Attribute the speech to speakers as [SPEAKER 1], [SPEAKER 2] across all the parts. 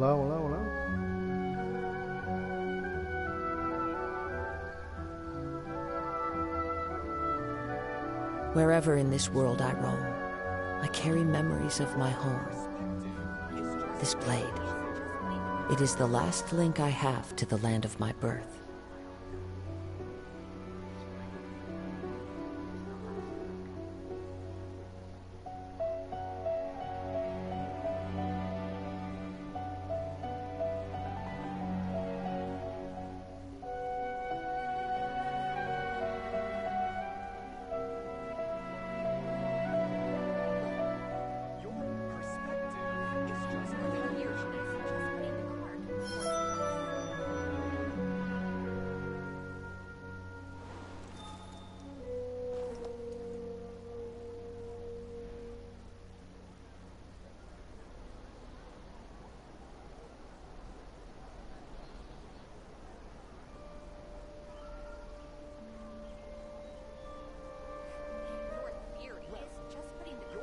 [SPEAKER 1] Olá, olá, olá.
[SPEAKER 2] Wherever in this world I roam, I carry memories of my home. This blade, it is the last link I have to the land of my birth.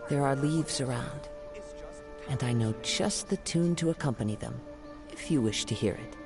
[SPEAKER 2] There are leaves around, and I know just the tune to accompany them, if you wish to hear it.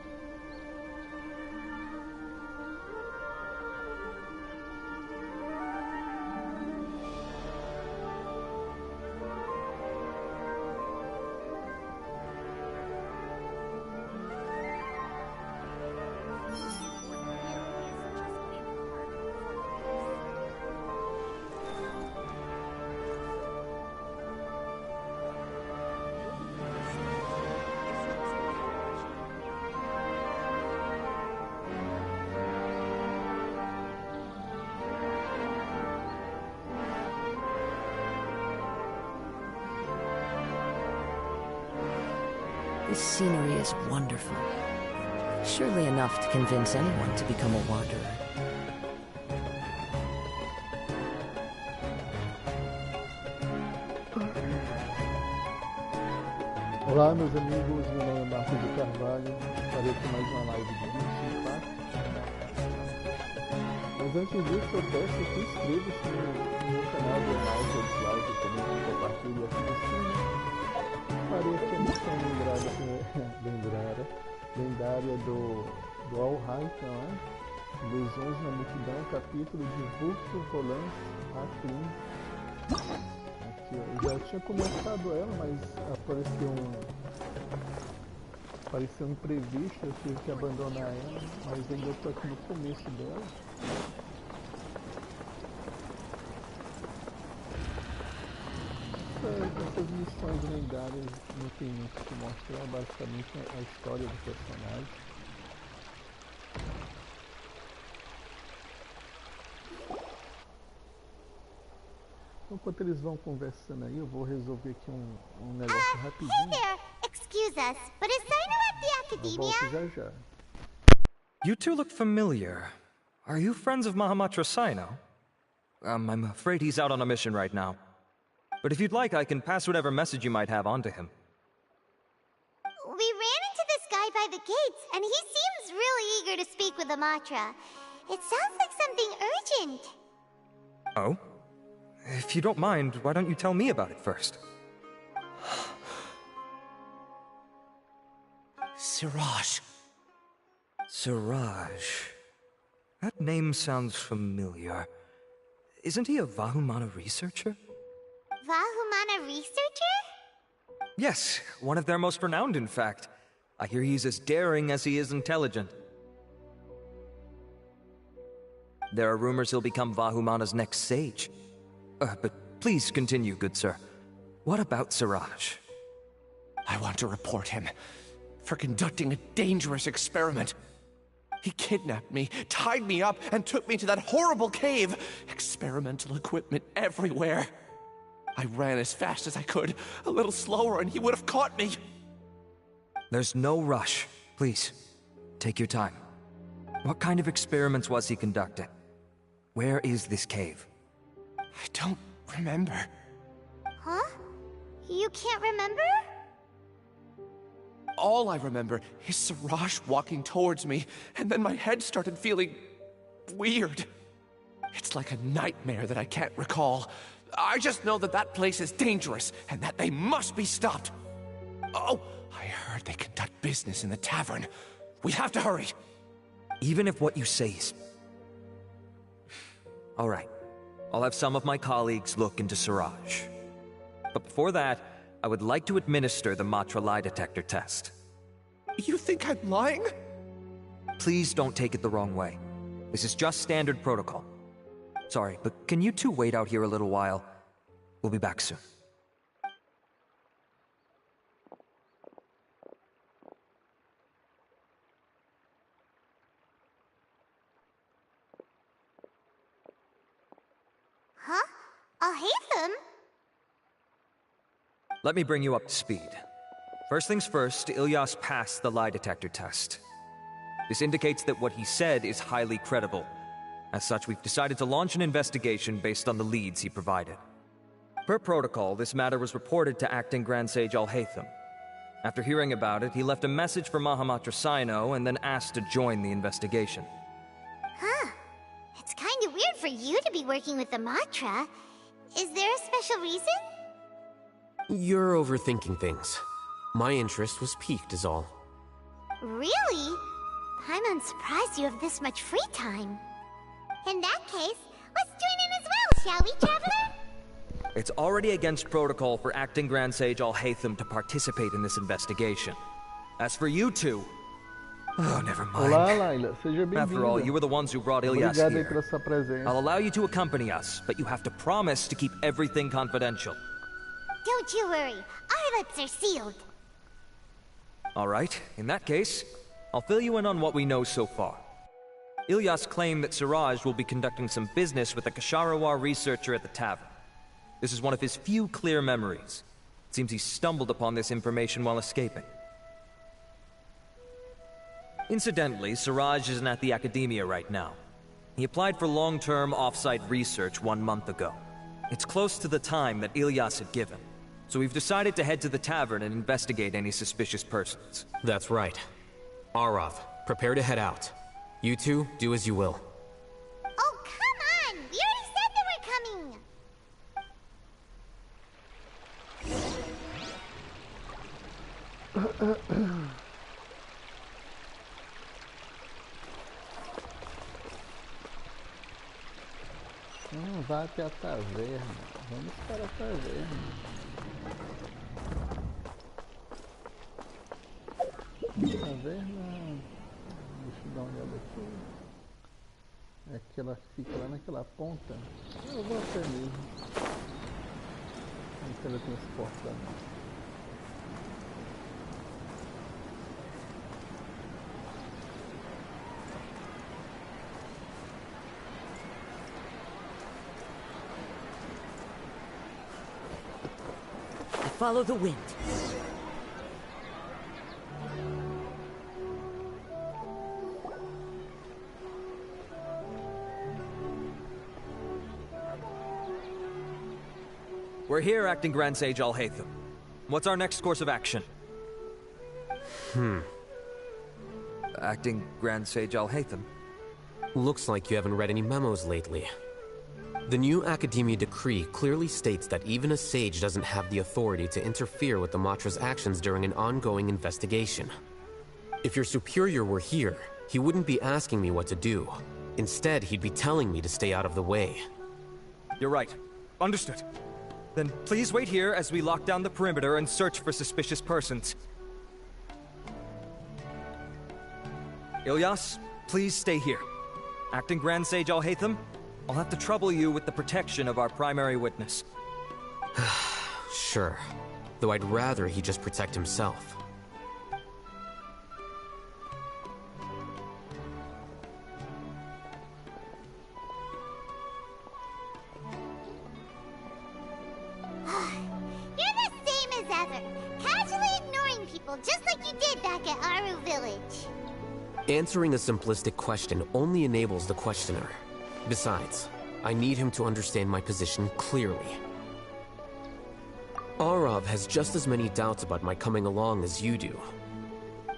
[SPEAKER 2] This scenery is wonderful. Surely enough to convince anyone to become a wanderer.
[SPEAKER 1] Olá, meus amigos, meu nome é markdcarvalho. Estarei aqui mais uma live de 24. Mas antes disso, eu peço que inscreva-se no meu canal, dê like, dislike, comente, compartilhe e ative o sininho. Farei aqui a missão lendária do Alhaitham, né? Ilusões da Multidão, Capítulo de Vultur Volans Ato. Aqui, eu já tinha começado ela, mas apareceu um imprevisto, eu tive que abandonar ela, mas ainda estou aqui no começo dela. Essas missões lendárias não tem muito o que mostrar, basicamente a história do personagem. Então, enquanto eles vão conversando aí, eu vou resolver aqui um negócio rapidinho.
[SPEAKER 3] Hey there! Excuse us, but is Sino at the academia?
[SPEAKER 1] Eu volto já já.
[SPEAKER 4] You two look familiar. Are you friends of Mahamatra Sino? I'm afraid he's out on a mission right now. But if you'd like, I can pass whatever message you might have on to him.
[SPEAKER 3] We ran into this guy by the gates, and he seems really eager to speak with Amatra. It sounds like something urgent.
[SPEAKER 4] Oh? If you don't mind, why don't you tell me about it first?
[SPEAKER 5] Siraj.
[SPEAKER 4] Siraj. That name sounds familiar. Isn't he a Vahumana researcher?
[SPEAKER 3] Vahumana researcher?
[SPEAKER 4] Yes, one of their most renowned, in fact. I hear he's as daring as he is intelligent. There are rumors he'll become Vahumana's next sage. But please continue, good sir. What about Siraj?
[SPEAKER 5] I want to report him for conducting a dangerous experiment. He kidnapped me, tied me up, and took me to that horrible cave. Experimental equipment everywhere. I ran as fast as I could, a little slower, and he would have caught me.
[SPEAKER 4] There's no rush. Please, take your time. What kind of experiments was he conducting? Where is this cave?
[SPEAKER 5] I don't remember.
[SPEAKER 3] Huh? You can't remember?
[SPEAKER 5] All I remember is Siraj walking towards me, and then my head started feeling weird. It's like a nightmare that I can't recall. I just know that that place is dangerous, and that they must be stopped. Oh, I heard they conduct business in the tavern. We have to hurry.
[SPEAKER 4] Even if what you say is... All right. I'll have some of my colleagues look into Siraj. But before that, I would like to administer the Matra lie detector test.
[SPEAKER 5] You think I'm lying?
[SPEAKER 4] Please don't take it the wrong way. This is just standard protocol. Sorry, but can you two wait out here a little while? We'll be back soon.
[SPEAKER 3] Huh? Alhaitham?
[SPEAKER 4] Let me bring you up to speed. First things first, Ilyas passed the lie detector test. This indicates that what he said is highly credible. As such, we've decided to launch an investigation based on the leads he provided. Per protocol, this matter was reported to Acting Grand Sage Alhaitham. After hearing about it, he left a message for Mahamatra Sino and then asked to join the investigation.
[SPEAKER 3] Huh. It's kinda weird for you to be working with the Matra. Is there a special reason?
[SPEAKER 6] You're overthinking things. My interest was piqued is all.
[SPEAKER 3] Really? I'm unsurprised you have this much free time. In that case, let's join in as well, shall we, Traveler?
[SPEAKER 4] It's already against protocol for Acting Grand Sage Alhaitham to participate in this investigation. As for you two... Oh, never mind.
[SPEAKER 1] Olá, Layla. Seja bem-vinda.
[SPEAKER 4] After all, you were the ones who brought Ilyas
[SPEAKER 1] Obrigado aí
[SPEAKER 4] here.
[SPEAKER 1] pela sua presença.
[SPEAKER 4] I'll allow you to accompany us, but you have to promise to keep everything confidential.
[SPEAKER 3] Don't you worry. Our lips are sealed.
[SPEAKER 4] All right, in that case, I'll fill you in on what we know so far. Ilyas claimed that Siraj will be conducting some business with a Kasharawar researcher at the tavern. This is one of his few clear memories. It seems he stumbled upon this information while escaping. Incidentally, Siraj isn't at the academia right now. He applied for long-term off-site research 1 month ago. It's close to the time that Ilyas had given, so we've decided to head to the tavern and investigate any suspicious persons.
[SPEAKER 6] That's right. Arav, prepare to head out. You two, do as you will.
[SPEAKER 3] Oh, come on! We already said that we're coming!
[SPEAKER 1] Vá até a taverna. Vamos para a taverna. Taverna... Deixa eu dar uma olhada aqui. É aquela que fica lá naquela ponta. Eu vou até mesmo. Não quero transportar não.
[SPEAKER 2] Follow the wind.
[SPEAKER 4] We're here, Acting Grand Sage Alhaitham. What's our next course of action? Acting Grand Sage Alhaitham?
[SPEAKER 6] Looks like you haven't read any memos lately. The new Academia decree clearly states that even a sage doesn't have the authority to interfere with the Matra's actions during an ongoing investigation. If your superior were here, he wouldn't be asking me what to do. Instead, he'd be telling me to stay out of the way.
[SPEAKER 4] You're right. Understood. Then please wait here as we lock down the perimeter and search for suspicious persons. Ilyas, please stay here. Acting Grand Sage Alhaitham, I'll have to trouble you with the protection of our primary witness.
[SPEAKER 6] Sure. Though I'd rather he just protect himself.
[SPEAKER 3] You're the same as ever. Casually ignoring people just like you did back at Aru Village.
[SPEAKER 6] Answering a simplistic question only enables the questioner. Besides, I need him to understand my position clearly. Arav has just as many doubts about my coming along as you do.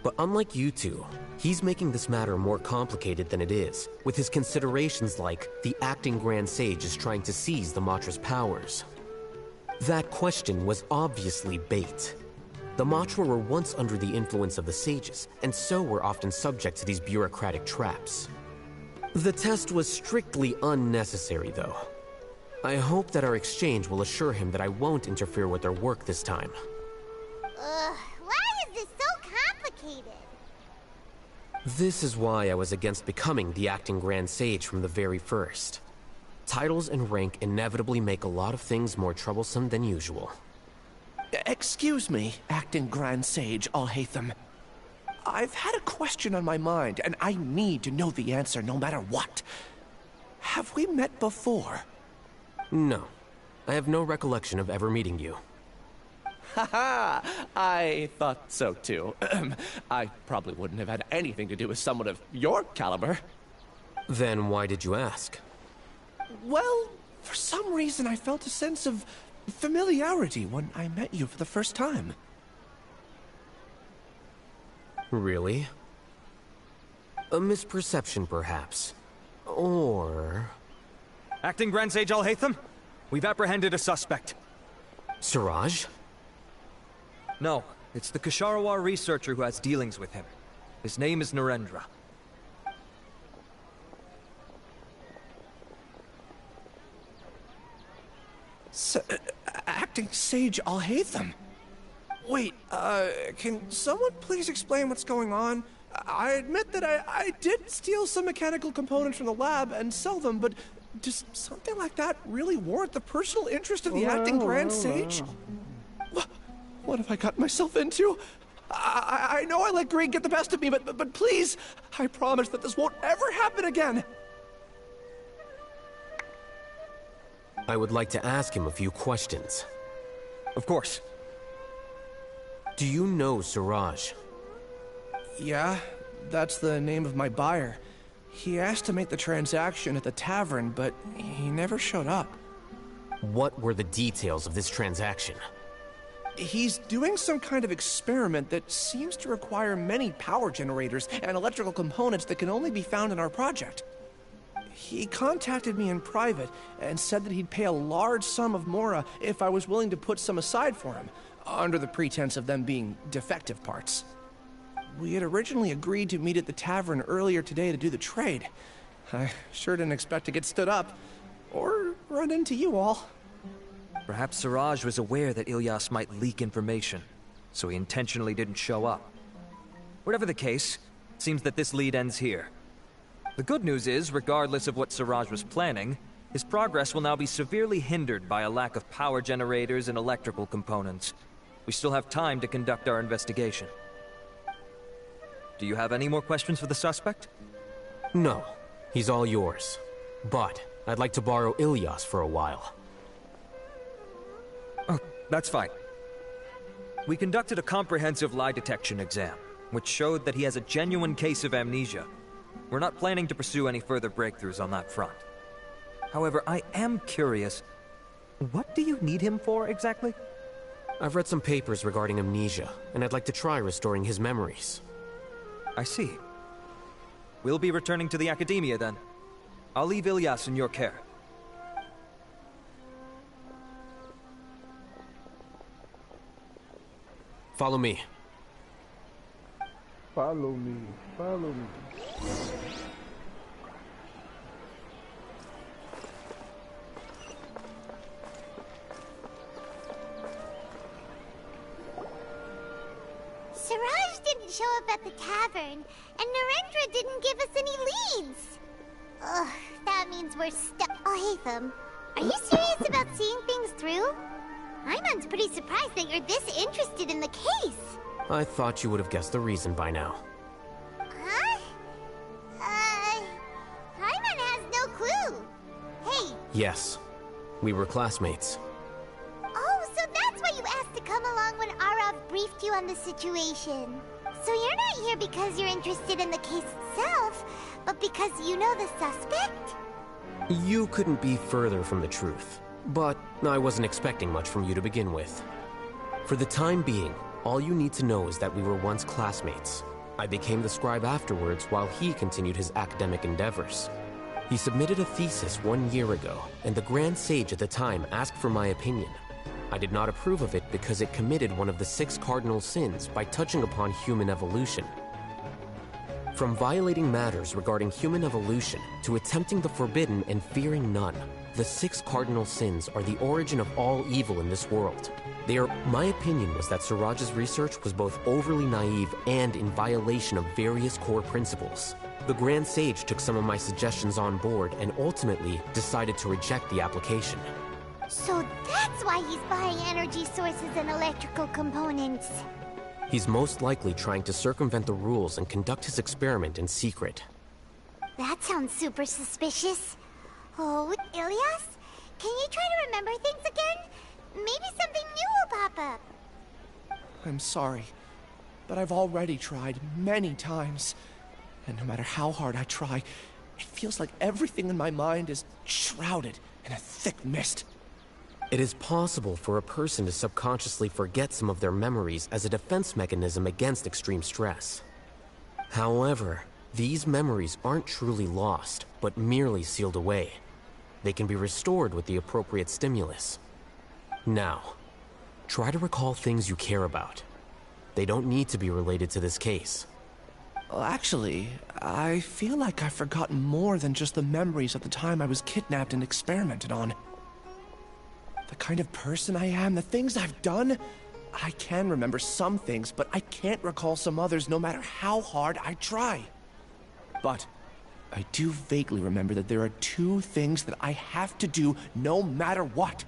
[SPEAKER 6] But unlike you two, he's making this matter more complicated than it is, with his considerations like the acting Grand Sage is trying to seize the Matra's powers. That question was obviously bait. The Matra were once under the influence of the sages, and so were often subject to these bureaucratic traps. The test was strictly unnecessary, though. I hope that our exchange will assure him that I won't interfere with their work this time.
[SPEAKER 3] Why is this so complicated?
[SPEAKER 6] This is why I was against becoming the acting Grand Sage from the very first. Titles and rank inevitably make a lot of things more troublesome than usual.
[SPEAKER 5] Excuse me, acting Grand Sage Alhaitham. I've had a question on my mind, and I need to know the answer no matter what. Have we met before?
[SPEAKER 6] No. I have no recollection of ever meeting you.
[SPEAKER 5] Haha! I thought so too. I probably wouldn't have had anything to do with someone of your caliber.
[SPEAKER 6] Then why did you ask?
[SPEAKER 5] Well, for some reason I felt a sense of familiarity when I met you for the first time.
[SPEAKER 6] Really? A misperception, perhaps. Or...
[SPEAKER 4] Acting Grand Sage Alhaitham, we've apprehended a suspect.
[SPEAKER 6] Siraj?
[SPEAKER 4] No, it's the Ksharawar researcher who has dealings with him. His name is Narendra.
[SPEAKER 5] Acting Sage Alhaitham? Wait, can someone please explain what's going on? I admit that I did steal some mechanical components from the lab and sell them, but does something like that really warrant the personal interest of the acting Grand Sage? What have I gotten myself into? I know I let greed get the best of me, but please, I promise that this won't ever happen again.
[SPEAKER 6] I would like to ask him a few questions.
[SPEAKER 4] Of course.
[SPEAKER 6] Do you know Siraj?
[SPEAKER 5] Yeah, that's the name of my buyer. He asked to make the transaction at the tavern, but he never showed up.
[SPEAKER 6] What were the details of this transaction?
[SPEAKER 5] He's doing some kind of experiment that seems to require many power generators and electrical components that can only be found in our project. He contacted me in private and said that he'd pay a large sum of Mora if I was willing to put some aside for him, under the pretense of them being defective parts. We had originally agreed to meet at the tavern earlier today to do the trade. I sure didn't expect to get stood up, or run into you all.
[SPEAKER 4] Perhaps Siraj was aware that Ilyas might leak information, so he intentionally didn't show up. Whatever the case, it seems that this lead ends here. The good news is, regardless of what Siraj was planning, his progress will now be severely hindered by a lack of power generators and electrical components. We still have time to conduct our investigation. Do you have any more questions for the suspect?
[SPEAKER 6] No. He's all yours. But I'd like to borrow Ilyas for a while.
[SPEAKER 4] Oh, that's fine. We conducted a comprehensive lie detection exam, which showed that he has a genuine case of amnesia. We're not planning to pursue any further breakthroughs on that front. However, I am curious, what do you need him for exactly?
[SPEAKER 6] I've read some papers regarding amnesia, and I'd like to try restoring his memories.
[SPEAKER 4] I see. We'll be returning to the Academia then. I'll leave Ilyas in your care.
[SPEAKER 6] Follow me.
[SPEAKER 1] Follow me, follow me.
[SPEAKER 3] Siraj didn't show up at the tavern, and Narendra didn't give us any leads. Ugh, that means we're stuck. Alhaitham, are you serious about seeing things through? Iman's pretty surprised that you're this interested in the case.
[SPEAKER 6] I thought you would have guessed the reason by now.
[SPEAKER 3] Huh? Iman has no clue. Hey.
[SPEAKER 6] Yes. We were classmates.
[SPEAKER 3] Oh, so that's why you asked to come along when Arav briefed you on the situation. So you're not here because you're interested in the case itself, but because you know the suspect?
[SPEAKER 6] You couldn't be further from the truth. But I wasn't expecting much from you to begin with. For the time being, all you need to know is that we were once classmates. I became the scribe afterwards while he continued his academic endeavors. He submitted a thesis 1 year ago, and the Grand Sage at the time asked for my opinion. I did not approve of it because it committed one of the 6 cardinal sins by touching upon human evolution. From violating matters regarding human evolution to attempting the forbidden and fearing none, the 6 cardinal sins are the origin of all evil in this world. My opinion was that Suraj's research was both overly naive and in violation of various core principles. The Grand Sage took some of my suggestions on board and ultimately decided to reject the application.
[SPEAKER 3] So that's why he's buying energy sources and electrical components.
[SPEAKER 6] He's most likely trying to circumvent the rules and conduct his experiment in secret.
[SPEAKER 3] That sounds super suspicious. Oh, Ilias, can you try to remember things again? Maybe something new will pop up.
[SPEAKER 5] I'm sorry, but I've already tried many times. And no matter how hard I try, it feels like everything in my mind is shrouded in a thick mist.
[SPEAKER 6] It is possible for a person to subconsciously forget some of their memories as a defense mechanism against extreme stress. However, these memories aren't truly lost, but merely sealed away. They can be restored with the appropriate stimulus. Now, try to recall things you care about. They don't need to be related to this case.
[SPEAKER 5] Well, actually, I feel like I've forgotten more than just the memories of the time I was kidnapped and experimented on. The kind of person I am, the things I've done, I can remember some things, but I can't recall some others no matter how hard I try. But I do vaguely remember that there are 2 things that I have to do no matter what.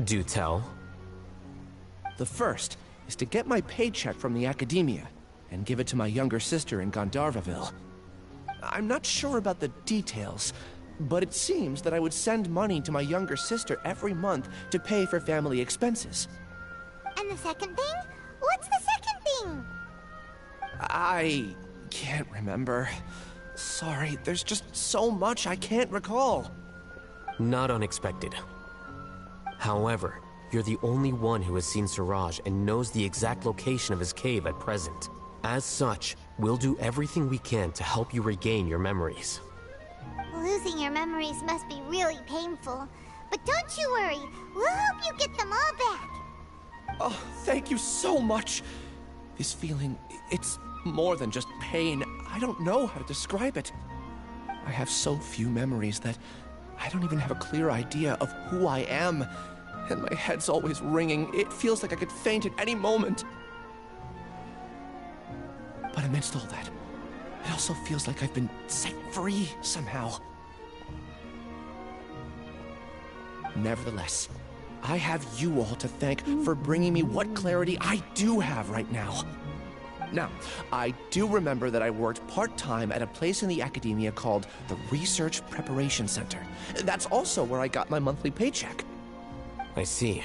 [SPEAKER 6] Do tell.
[SPEAKER 5] The first is to get my paycheck from the academia and give it to my younger sister in Gandharvaville. I'm not sure about the details, but it seems that I would send money to my younger sister every month to pay for family expenses.
[SPEAKER 3] And the second thing? What's the second thing?
[SPEAKER 5] I can't remember. Sorry, there's just so much I can't recall.
[SPEAKER 6] Not unexpected. However, you're the only one who has seen Suraj and knows the exact location of his cave at present. As such, we'll do everything we can to help you regain your memories.
[SPEAKER 3] Losing your memories must be really painful. But don't you worry, we'll help you get them all back.
[SPEAKER 5] Oh, thank you so much. This feeling, it's more than just pain. I don't know how to describe it. I have so few memories that I don't even have a clear idea of who I am. And my head's always ringing. It feels like I could faint at any moment. But amidst all that, it also feels like I've been set free somehow. Nevertheless, I have you all to thank for bringing me what clarity I do have right now. Now, I do remember that I worked part-time at a place in the academia called the Research Preparation Center. That's also where I got my monthly paycheck.
[SPEAKER 6] I see.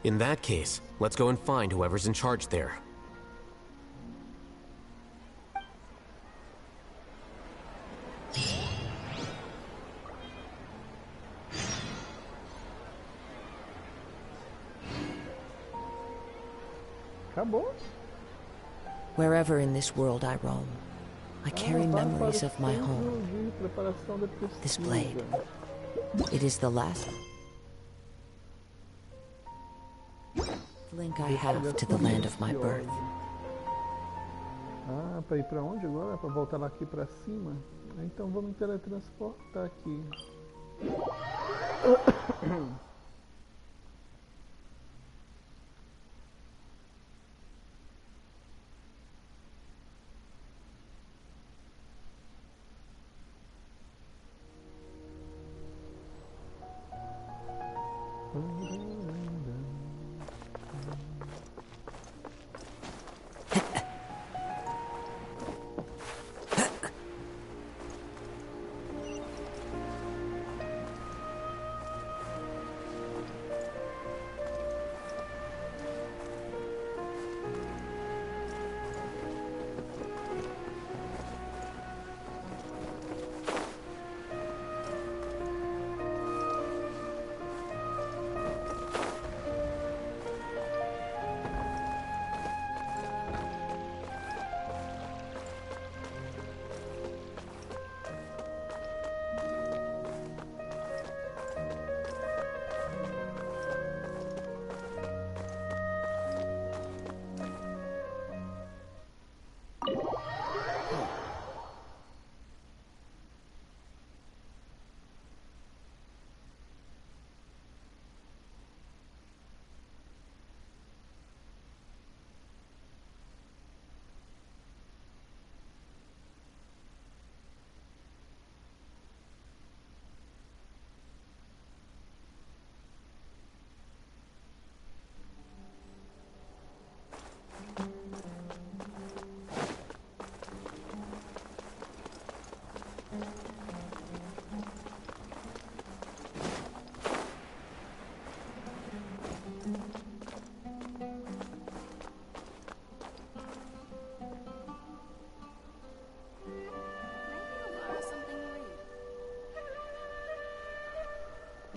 [SPEAKER 6] In that case, let's go and find whoever's in charge there.
[SPEAKER 1] Acabou?
[SPEAKER 2] Wherever in this world I roam, I carry memories of my home. This blade, it is the last link I have to the land of my birth.
[SPEAKER 1] Ah, pra ir pra onde agora? Pra voltar lá aqui pra cima? Então vamos teletransportar aqui.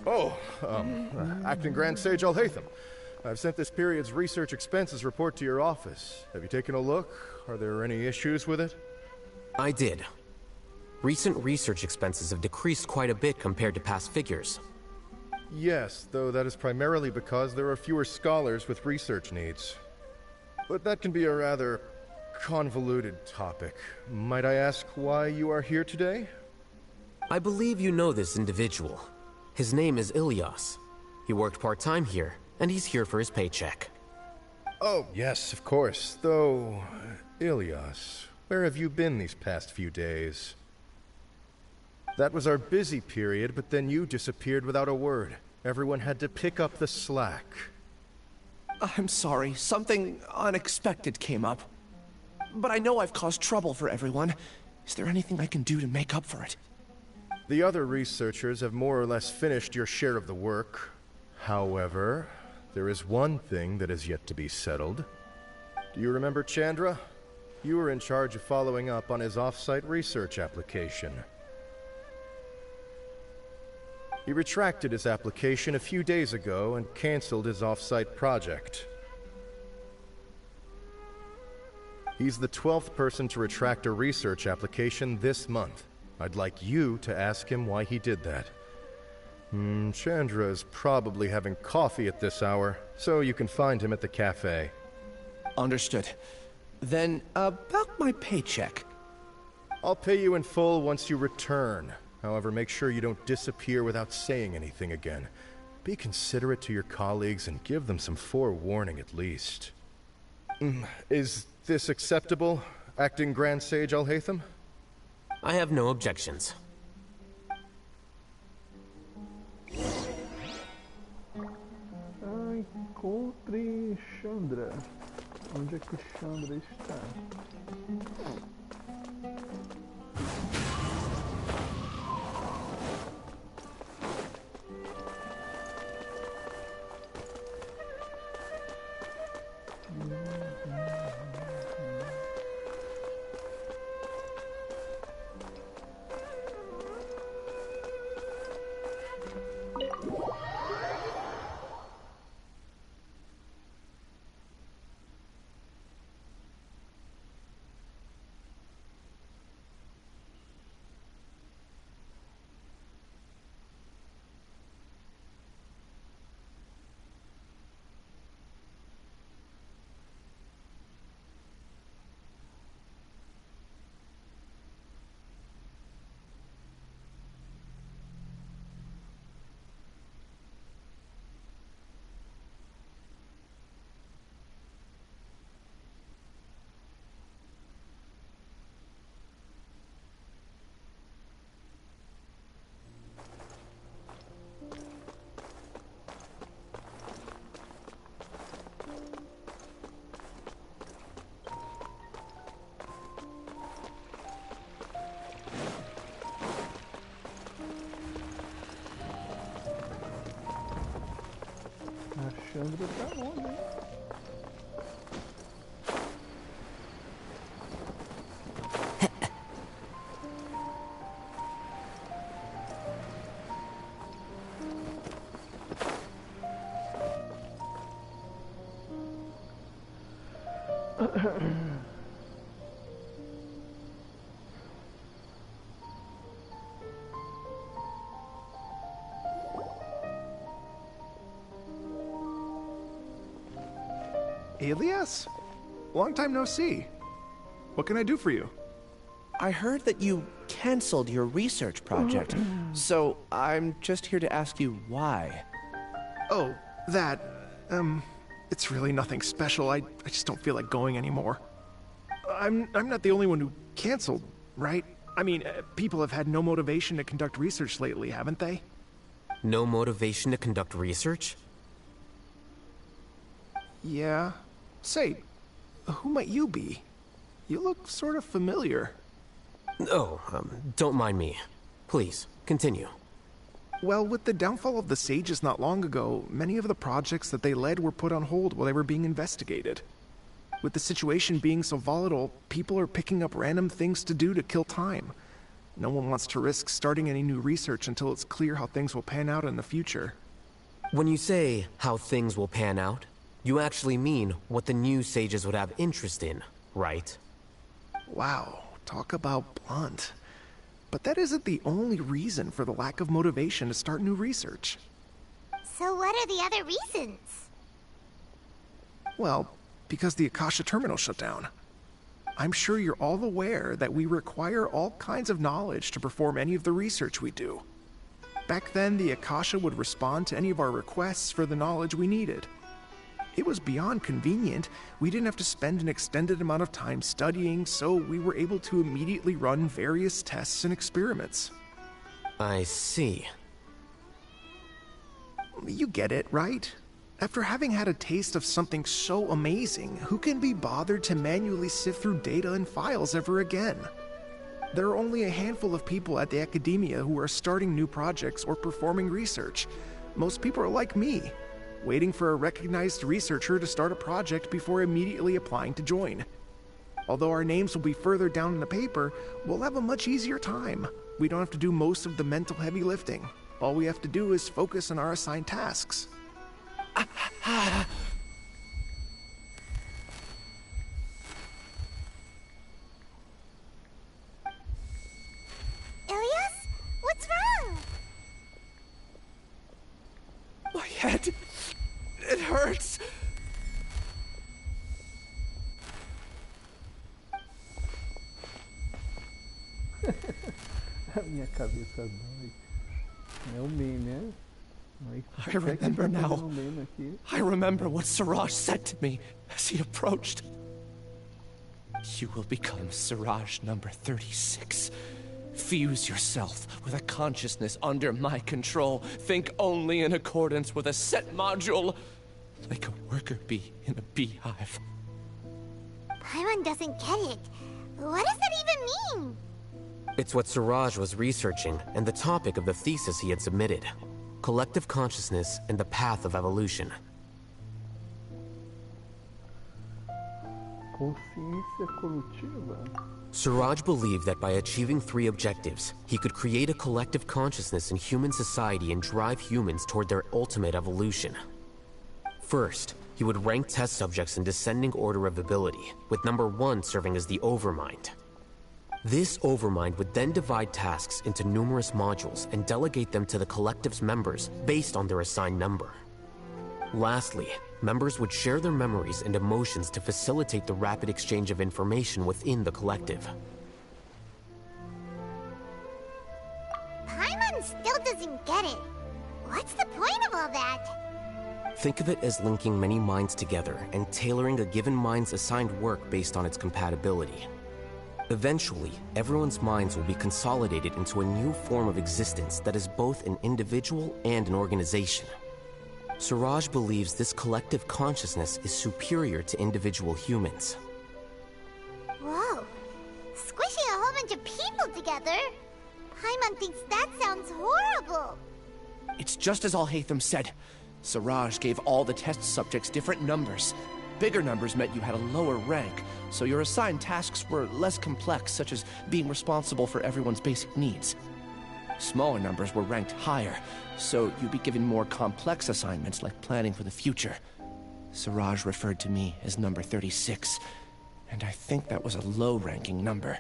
[SPEAKER 7] Oh, Acting Grand Sage Alhaitham. I've sent this period's research expenses report to your office. Have you taken a look? Are there any issues with it?
[SPEAKER 6] I did. Recent research expenses have decreased quite a bit compared to past figures.
[SPEAKER 7] Yes, though that is primarily because there are fewer scholars with research needs. But that can be a rather convoluted topic. Might I ask why you are here today?
[SPEAKER 6] I believe you know this individual. His name is Ilias. He worked part-time here, and he's here for his paycheck.
[SPEAKER 7] Oh, yes, of course. Though, Ilias, where have you been these past few days? That was our busy period, but then you disappeared without a word. Everyone had to pick up the slack.
[SPEAKER 5] I'm sorry, something unexpected came up. But I know I've caused trouble for everyone. Is there anything I can do to make up for it?
[SPEAKER 7] The other researchers have more or less finished your share of the work. However, there is one thing that is yet to be settled. Do you remember Chandra? You were in charge of following up on his off-site research application. He retracted his application a few days ago and canceled his off-site project. He's the 12th person to retract a research application this month. I'd like you to ask him why he did that. Chandra is probably having coffee at this hour, so you can find him at the cafe.
[SPEAKER 5] Understood. Then, about my paycheck.
[SPEAKER 7] I'll pay you in full once you return. However, make sure you don't disappear without saying anything again. Be considerate to your colleagues and give them some forewarning at least. Is this acceptable, Acting Grand Sage Alhaitham?
[SPEAKER 6] I have no objections.
[SPEAKER 1] Encontre Chandra. Onde é que Chandra está? A Chandra tá onde, hein?
[SPEAKER 8] Ilias? Long time no see. What can I do for you?
[SPEAKER 5] I heard that you canceled your research project, so I'm just here to ask you why.
[SPEAKER 8] Oh, that, it's really nothing special. I just don't feel like going anymore. I'm not the only one who canceled, right? I mean, people have had no motivation to conduct research lately, haven't they?
[SPEAKER 6] No motivation to conduct research?
[SPEAKER 8] Yeah. Say, who might you be? You look sort of familiar.
[SPEAKER 6] Oh, don't mind me. Please, continue.
[SPEAKER 8] Well, with the downfall of the Sages not long ago, many of the projects that they led were put on hold while they were being investigated. With the situation being so volatile, people are picking up random things to do to kill time. No one wants to risk starting any new research until it's clear how things will pan out in the future.
[SPEAKER 6] When you say how things will pan out, you actually mean what the new sages would have interest in, right?
[SPEAKER 8] Wow, talk about blunt. But that isn't the only reason for the lack of motivation to start new research.
[SPEAKER 3] So what are the other reasons?
[SPEAKER 8] Well, because the Akasha terminal shut down. I'm sure you're all aware that we require all kinds of knowledge to perform any of the research we do. Back then, the Akasha would respond to any of our requests for the knowledge we needed. It was beyond convenient. We didn't have to spend an extended amount of time studying, so we were able to immediately run various tests and experiments.
[SPEAKER 6] I see.
[SPEAKER 8] You get it, right? After having had a taste of something so amazing, who can be bothered to manually sift through data and files ever again? There are only a handful of people at the academia who are starting new projects or performing research. Most people are like me, waiting for a recognized researcher to start a project before immediately applying to join. Although our names will be further down in the paper, we'll have a much easier time. We don't have to do most of the mental heavy lifting. All we have to do is focus on our assigned tasks.
[SPEAKER 3] Ilias? What's wrong?
[SPEAKER 5] My head... it hurts.
[SPEAKER 1] A minha cabeça dói. É meme, né?
[SPEAKER 5] I remember now. I remember what Siraj said to me as he approached. You will become Siraj number 36. Fuse yourself with a consciousness under my control. Think only in accordance with a set module, like a worker bee in a beehive.
[SPEAKER 3] Paimon doesn't get it. What does that even mean?
[SPEAKER 6] It's what Siraj was researching and the topic of the thesis he had submitted. Collective consciousness and the path of evolution.
[SPEAKER 1] Consciência coletiva.
[SPEAKER 6] Siraj believed that by achieving 3 objectives, he could create a collective consciousness in human society and drive humans toward their ultimate evolution. First, he would rank test subjects in descending order of ability, with number 1 serving as the overmind. This overmind would then divide tasks into numerous modules and delegate them to the collective's members based on their assigned number. Lastly, members would share their memories and emotions to facilitate the rapid exchange of information within the collective.
[SPEAKER 3] Paimon still doesn't get it. What's the point of all that?
[SPEAKER 6] Think of it as linking many minds together and tailoring a given mind's assigned work based on its compatibility. Eventually, everyone's minds will be consolidated into a new form of existence that is both an individual and an organization. Siraj believes this collective consciousness is superior to individual humans.
[SPEAKER 3] Whoa. Squishing a whole bunch of people together? Paimon thinks that sounds horrible.
[SPEAKER 5] It's just as Alhaitham said. Siraj gave all the test subjects different numbers. Bigger numbers meant you had a lower rank, so your assigned tasks were less complex, such as being responsible for everyone's basic needs. Smaller numbers were ranked higher, so you'd be given more complex assignments like planning for the future. Siraj referred to me as number 36, and I think that was a low-ranking number.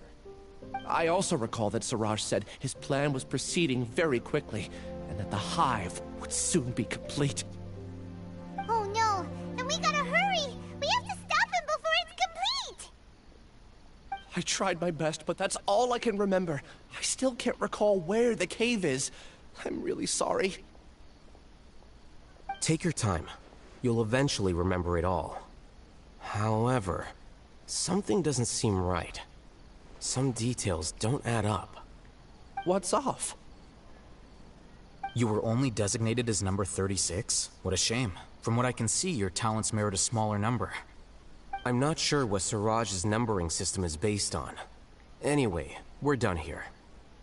[SPEAKER 5] I also recall that Siraj said his plan was proceeding very quickly, and that the hive would soon be complete.
[SPEAKER 3] Oh no, and we gotta hurry! We have to stop him before it's complete!
[SPEAKER 5] I tried my best, but that's all I can remember. I still can't recall where the cave is. I'm really sorry.
[SPEAKER 6] Take your time. You'll eventually remember it all. However, something doesn't seem right. Some details don't add up.
[SPEAKER 5] What's off?
[SPEAKER 9] You were only designated as number 36? What a shame. From what I can see, your talents merit a smaller number.
[SPEAKER 6] I'm not sure what Siraj's numbering system is based on. Anyway, we're done here.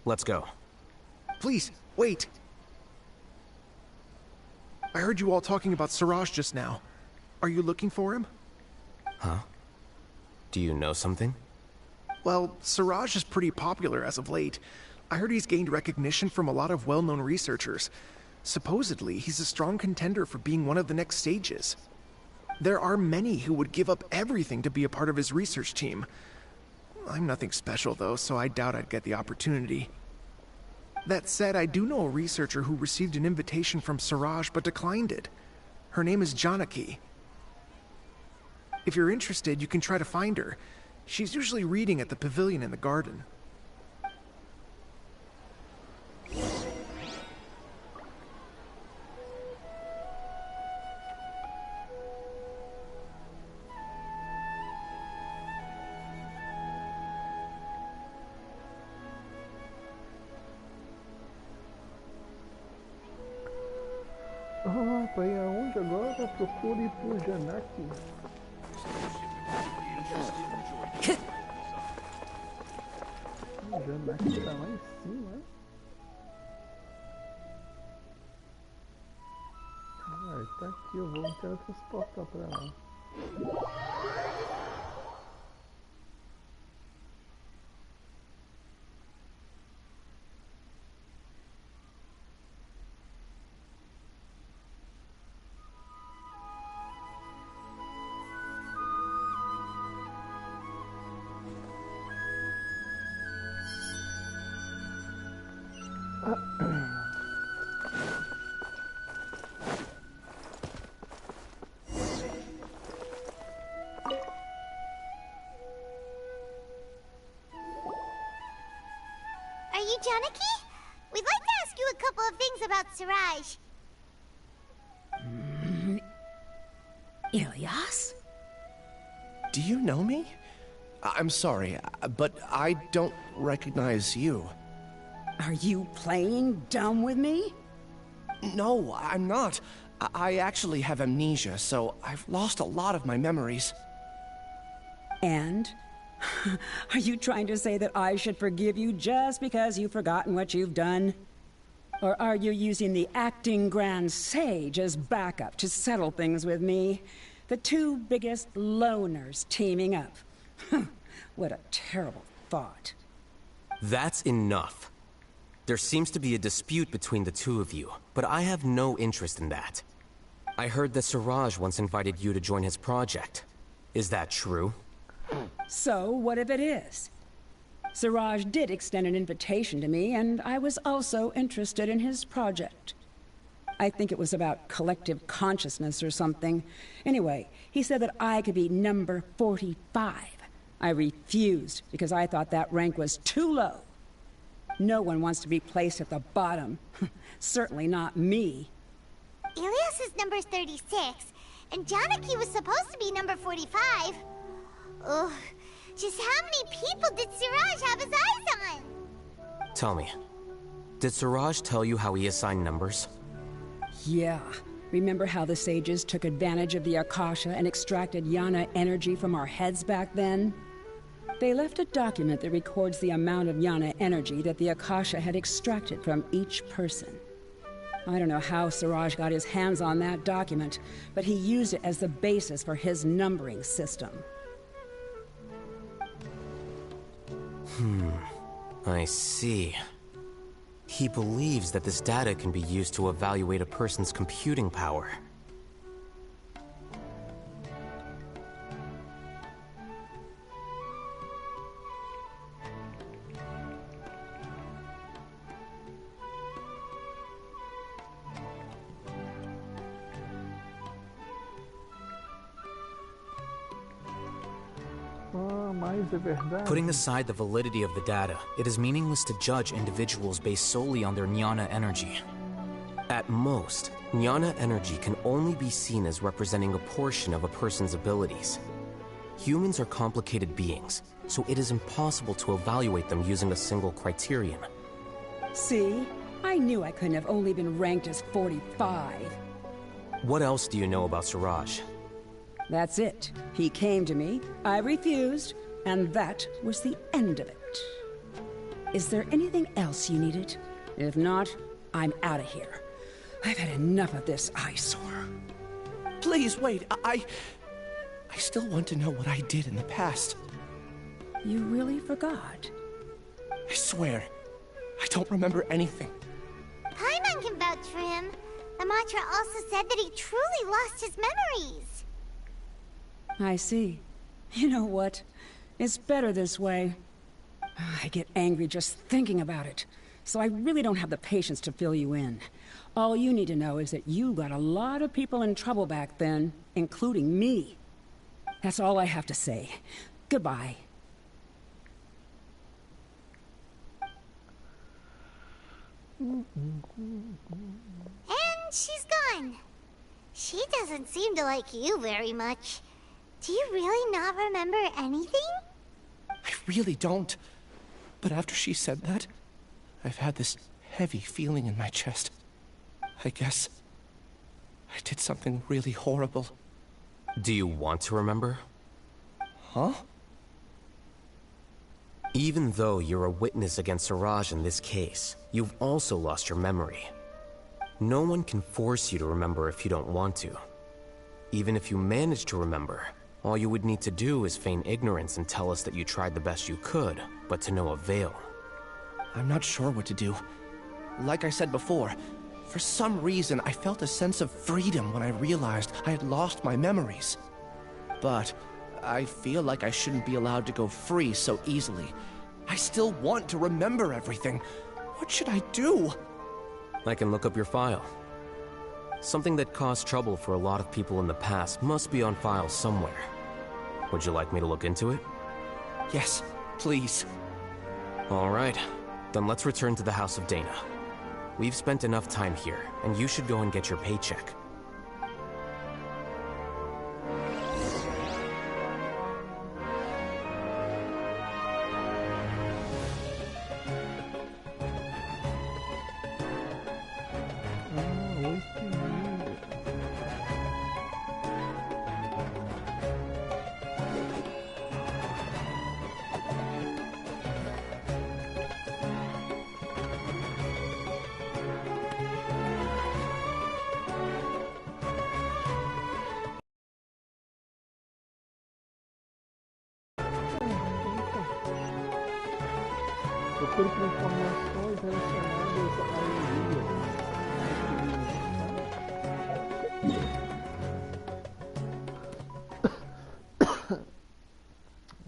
[SPEAKER 6] Let's go.
[SPEAKER 8] Please, wait. I heard you all talking about Siraj just now. Are you looking for him?
[SPEAKER 6] Huh? Do you know something?
[SPEAKER 8] Well, Siraj is pretty popular as of late. I heard he's gained recognition from a lot of well-known researchers. Supposedly, he's a strong contender for being one of the next sages. There are many who would give up everything to be a part of his research team. I'm nothing special, though, so I doubt I'd get the opportunity. That said, I do know a researcher who received an invitation from Siraj but declined it. Her name is Janaki. If you're interested, you can try to find her. She's usually reading at the pavilion in the garden.
[SPEAKER 1] Ah, pra ir aonde agora? Procure por Janaki. Janaki tá lá em cima, né? Ah, tá aqui, eu vou me teletransportar pra lá.
[SPEAKER 3] Are you Janaki? We'd like to ask you a couple of things about Siraj.
[SPEAKER 10] Ilyas?
[SPEAKER 5] Do you know me? I'm sorry, but I don't recognize you.
[SPEAKER 10] Are you playing dumb with me?
[SPEAKER 5] No, I'm not. I actually have amnesia, so I've lost a lot of my memories.
[SPEAKER 10] And? Are you trying to say that I should forgive you just because you've forgotten what you've done? Or are you using the acting Grand Sage as backup to settle things with me? The two biggest loners teaming up. What a terrible thought.
[SPEAKER 6] That's enough. There seems to be a dispute between the two of you, but I have no interest in that. I heard that Siraj once invited you to join his project. Is that true?
[SPEAKER 10] So, what if it is? Siraj did extend an invitation to me, and I was also interested in his project. I think it was about collective consciousness or something. Anyway, he said that I could be number 45. I refused because I thought that rank was too low. No one wants to be placed at the bottom. Certainly not me.
[SPEAKER 3] Ilyas is number 36, and Janaki was supposed to be number 45. Ugh, just how many people did Siraj have his eyes on?
[SPEAKER 6] Tell me, did Siraj tell you how he assigned numbers?
[SPEAKER 10] Yeah. Remember how the sages took advantage of the Akasha and extracted Yana energy from our heads back then? They left a document that records the amount of Yana energy that the Akasha had extracted from each person. I don't know how Siraj got his hands on that document, but he used it as the basis for his numbering system.
[SPEAKER 6] I see. He believes that this data can be used to evaluate a person's computing power.
[SPEAKER 1] Mas é verdade.
[SPEAKER 9] Putting aside the validity of the data, it is meaningless to judge individuals based solely on their Jnana energy.
[SPEAKER 6] At most, Jnana energy can only be seen as representing a portion of a person's abilities. Humans are complicated beings, so it is impossible to evaluate them using a single criterion.
[SPEAKER 10] See? I knew I couldn't have only been ranked as 45.
[SPEAKER 6] What else do you know about Siraj?
[SPEAKER 10] That's it. He came to me, I refused, and that was the end of it. Is there anything else you needed? If not, I'm out of here. I've had enough of this eyesore.
[SPEAKER 5] Please, wait. I still want to know what I did in the past.
[SPEAKER 10] You really forgot?
[SPEAKER 5] I swear. I don't remember anything.
[SPEAKER 3] Paimon can vouch for him. The mantra also said that he truly lost his memories.
[SPEAKER 10] I see. You know what? It's better this way. I get angry just thinking about it, so I really don't have the patience to fill you in. All you need to know is that you got a lot of people in trouble back then, including me. That's all I have to say. Goodbye.
[SPEAKER 3] And she's gone. She doesn't seem to like you very much. Do you really not remember anything?
[SPEAKER 5] I really don't. But after she said that, I've had this heavy feeling in my chest. I guess I did something really horrible.
[SPEAKER 6] Do you want to remember?
[SPEAKER 5] Huh?
[SPEAKER 6] Even though you're a witness against Siraj in this case, you've also lost your memory. No one can force you to remember if you don't want to. Even if you manage to remember, all you would need to do is feign ignorance and tell us that you tried the best you could, but to no avail.
[SPEAKER 5] I'm not sure what to do. Like I said before, for some reason I felt a sense of freedom when I realized I had lost my memories. But I feel like I shouldn't be allowed to go free so easily. I still want to remember everything. What should I do?
[SPEAKER 6] I can look up your file. Something that caused trouble for a lot of people in the past must be on file somewhere. Would you like me to look into it?
[SPEAKER 5] Yes, please.
[SPEAKER 6] All right. Then let's return to the House of Dana. We've spent enough time here, and you should go and get your paycheck.
[SPEAKER 1] Procure por informações relacionadas a Elias.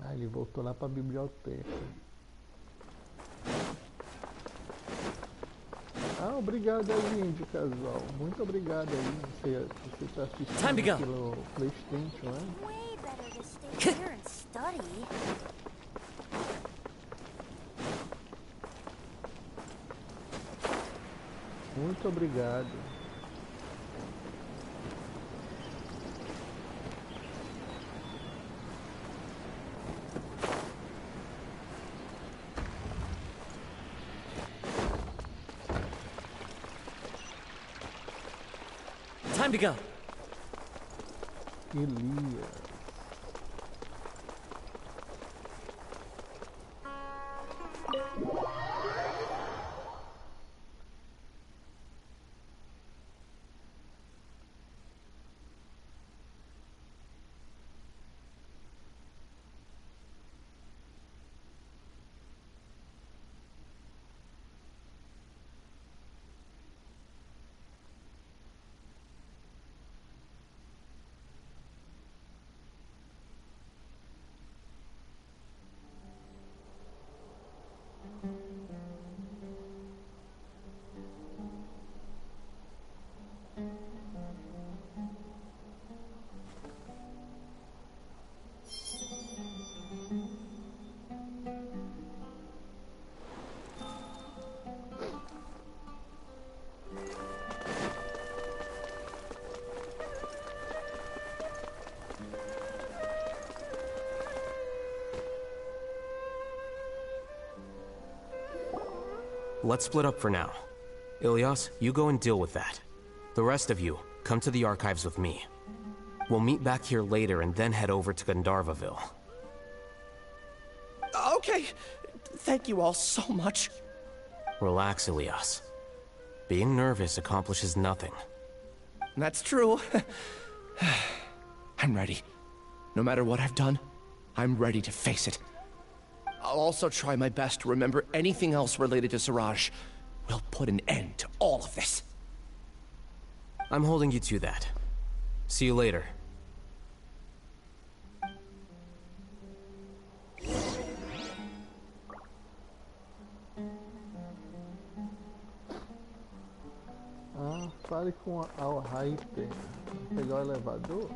[SPEAKER 1] Ah, ele voltou lá para a biblioteca. Ah, obrigado aí, Índio Casual. Muito obrigado aí. Você está assistindo pelo PlayStation, né?
[SPEAKER 3] Way better to stay here and study.
[SPEAKER 1] Muito obrigado.
[SPEAKER 11] Time to go.
[SPEAKER 1] Elias.
[SPEAKER 6] Let's split up for now. Ilyas, you go and deal with that. The rest of you, come to the archives with me. We'll meet back here later and then head over to Gandharvaville.
[SPEAKER 5] Okay. Thank you all so much.
[SPEAKER 6] Relax, Ilyas. Being nervous accomplishes nothing.
[SPEAKER 5] That's true. I'm ready. No matter what I've done, I'm ready to face it. I'll also try my best to remember anything else related to Siraj. We'll put an end to all of this.
[SPEAKER 6] I'm holding you to that. See you later.
[SPEAKER 1] Ah, fale com a Alhaitham. Pegar o elevador?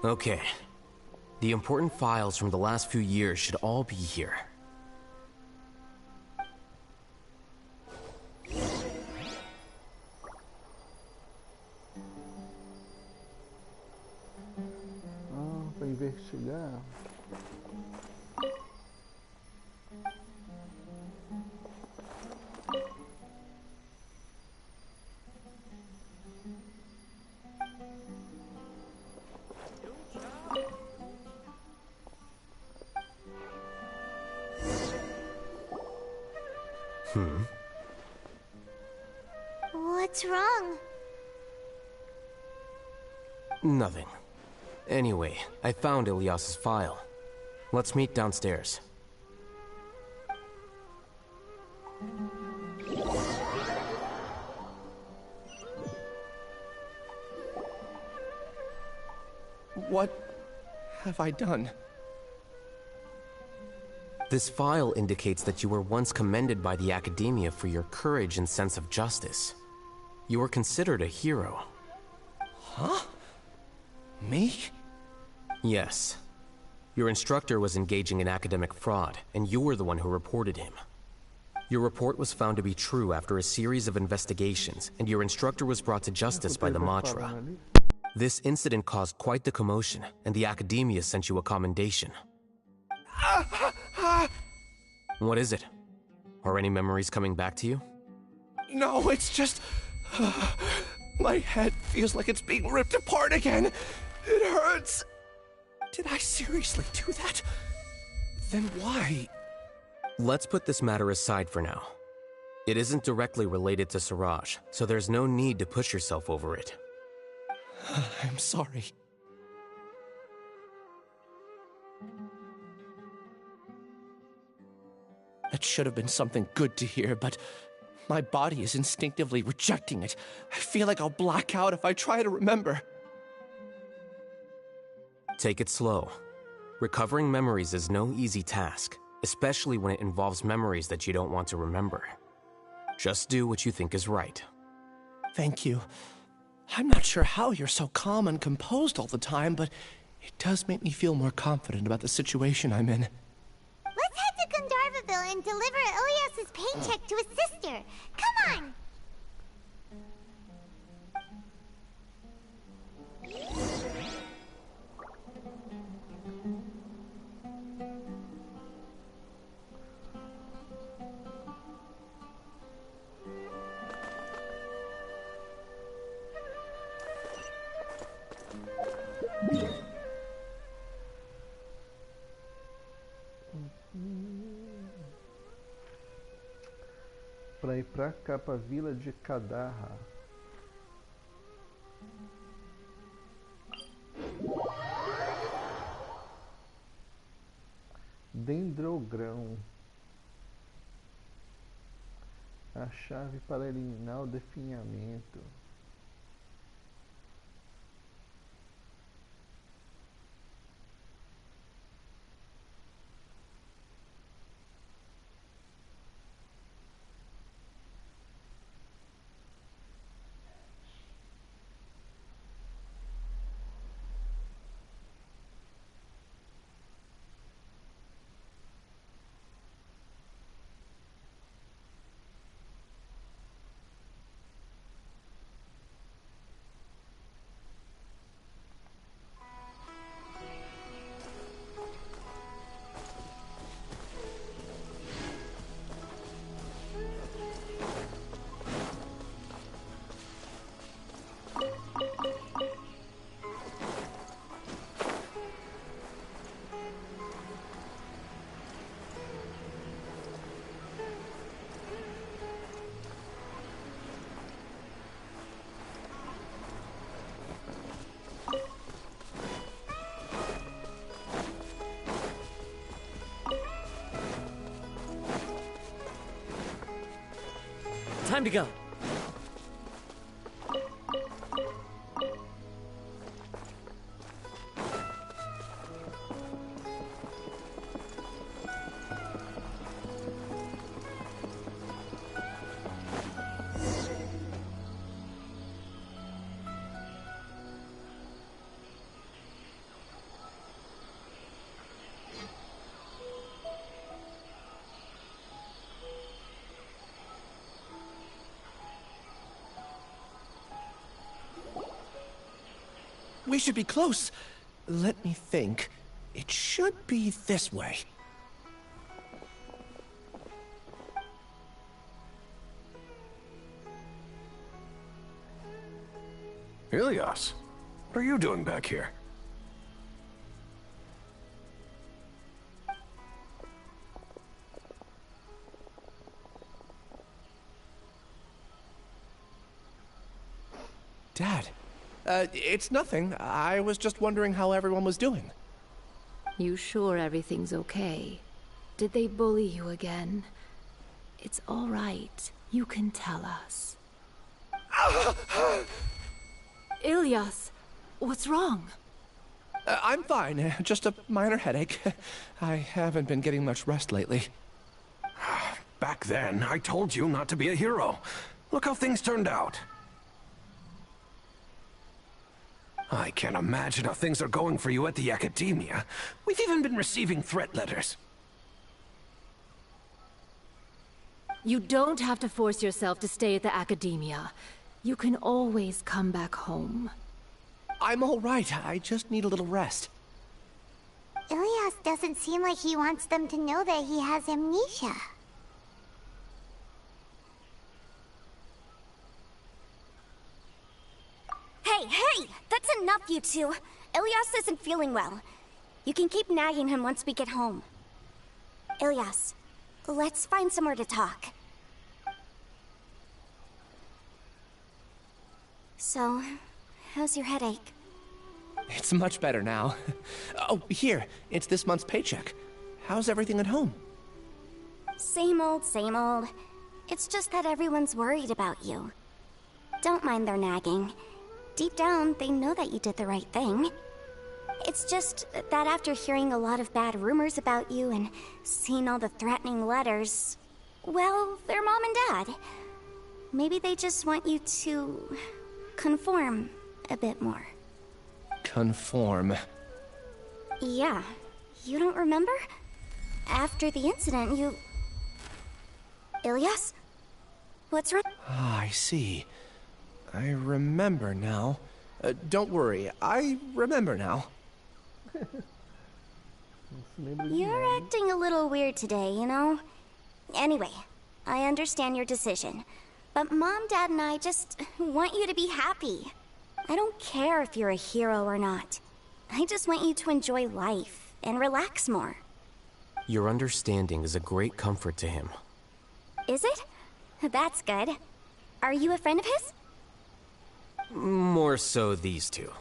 [SPEAKER 6] Okay. The important files from the last few years should all be here.
[SPEAKER 1] Ah, para investigar.
[SPEAKER 3] What's wrong?
[SPEAKER 6] Nothing. Anyway, I found Ilyas's file. Let's meet downstairs.
[SPEAKER 5] What have I done?
[SPEAKER 6] This file indicates that you were once commended by the Academia for your courage and sense of justice. You were considered a hero.
[SPEAKER 5] Huh? Me?
[SPEAKER 6] Yes. Your instructor was engaging in academic fraud, and you were the one who reported him. Your report was found to be true after a series of investigations, and your instructor was brought to justice by the Matra. This incident caused quite the commotion, and the Academia sent you a commendation. What is it? Are any memories coming back to you?
[SPEAKER 5] No, it's just... my head feels like it's being ripped apart again. It hurts. Did I seriously do that? Then why?
[SPEAKER 6] Let's put this matter aside for now. It isn't directly related to Siraj, so there's no need to push yourself over it.
[SPEAKER 5] I'm sorry. That should have been something good to hear, but my body is instinctively rejecting it. I feel like I'll black out if I try to remember.
[SPEAKER 6] Take it slow. Recovering memories is no easy task, especially when it involves memories that you don't want to remember. Just do what you think is right.
[SPEAKER 5] Thank you. I'm not sure how you're so calm and composed all the time, but it does make me feel more confident about the situation I'm in.
[SPEAKER 3] Let's head to Gandharvaville and deliver Ilyas's paycheck to his sister. Come on!
[SPEAKER 1] Para ir pra cá, pra vila de Kadarha. Dendrogrão. A chave para eliminar o definhamento.
[SPEAKER 11] Time to go.
[SPEAKER 5] We should be close. Let me think. It should be this way.
[SPEAKER 12] Ilias, what are you doing back here?
[SPEAKER 5] Dad, it's nothing. I was just wondering how everyone was doing.
[SPEAKER 13] You sure everything's okay? Did they bully you again? It's all right. You can tell us. Ilias, what's wrong?
[SPEAKER 5] I'm fine. Just a minor headache. I haven't been getting much rest lately.
[SPEAKER 12] Back then, I told you not to be a hero. Look how things turned out. I can't imagine how things are going for you at the Academia. We've even been receiving threat letters.
[SPEAKER 13] You don't have to force yourself to stay at the Academia. You can always come back home.
[SPEAKER 5] I'm all right. I just need a little rest.
[SPEAKER 3] Ilias doesn't seem like he wants them to know that he has amnesia.
[SPEAKER 14] Hey! That's enough, you two. Ilias isn't feeling well. You can keep nagging him once we get home. Ilias, let's find somewhere to talk. So, how's your headache?
[SPEAKER 5] It's much better now. Oh, here. It's this month's paycheck. How's everything at home?
[SPEAKER 14] Same old, same old. It's just that everyone's worried about you. Don't mind their nagging. Deep down, they know that you did the right thing. It's just that after hearing a lot of bad rumors about you and seeing all the threatening letters, well, they're mom and dad. Maybe they just want you to conform a bit more.
[SPEAKER 5] Conform.
[SPEAKER 14] Yeah. You don't remember? After the incident, you... Ilias? What's wrong?
[SPEAKER 5] Ah, I see. I remember now. Don't worry, I remember now.
[SPEAKER 14] You're acting a little weird today, you know? Anyway, I understand your decision. But Mom, Dad, and I just want you to be happy. I don't care if you're a hero or not. I just want you to enjoy life and relax more.
[SPEAKER 6] Your understanding is a great comfort to him.
[SPEAKER 14] Is it? That's good. Are you a friend of his?
[SPEAKER 6] More so these two.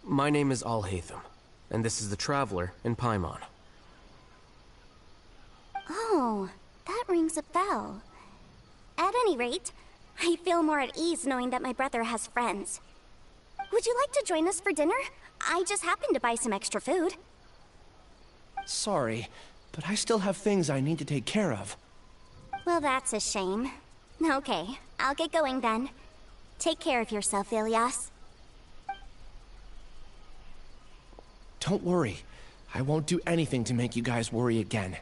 [SPEAKER 6] My name is Alhaitham, and this is the Traveler in Paimon.
[SPEAKER 14] Oh, that rings a bell. At any rate, I feel more at ease knowing that my brother has friends. Would you like to join us for dinner? I just happened to buy some extra food.
[SPEAKER 5] Sorry, but I still have things I need to take care of.
[SPEAKER 14] Well, that's a shame. Okay, I'll get going then. Take care of yourself, Ilias.
[SPEAKER 5] Don't worry. I won't do anything to make you guys worry again.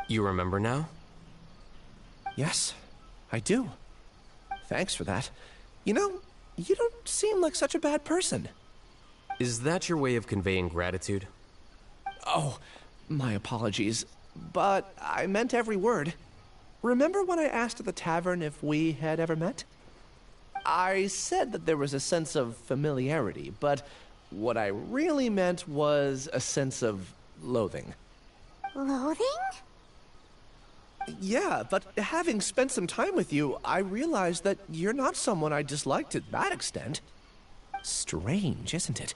[SPEAKER 6] You remember now?
[SPEAKER 5] Yes, I do. Thanks for that. You know, you don't seem like such a bad person.
[SPEAKER 6] Is that your way of conveying gratitude?
[SPEAKER 5] Oh, my apologies. But I meant every word. Remember when I asked at the tavern if we had ever met? I said that there was a sense of familiarity, but what I really meant was a sense of loathing.
[SPEAKER 3] Loathing?
[SPEAKER 5] Yeah, but having spent some time with you, I realized that you're not someone I dislike to that extent. Strange, isn't it?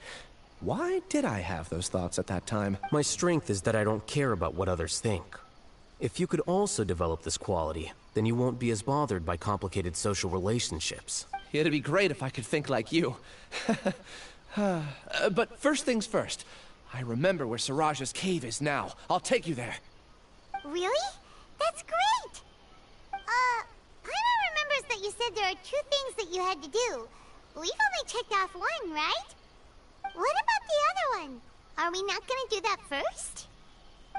[SPEAKER 5] Why did I have those thoughts at that time?
[SPEAKER 6] My strength is that I don't care about what others think. If you could also develop this quality, then you won't be as bothered by complicated social relationships.
[SPEAKER 5] It'd be great if I could think like you. But first things first. I remember where Siraj's cave is now. I'll take you there.
[SPEAKER 3] Really? That's great! Paimon remembers that you said there are 2 things that you had to do. We've only checked off 1, right? What about the other one? Are we not gonna do that first?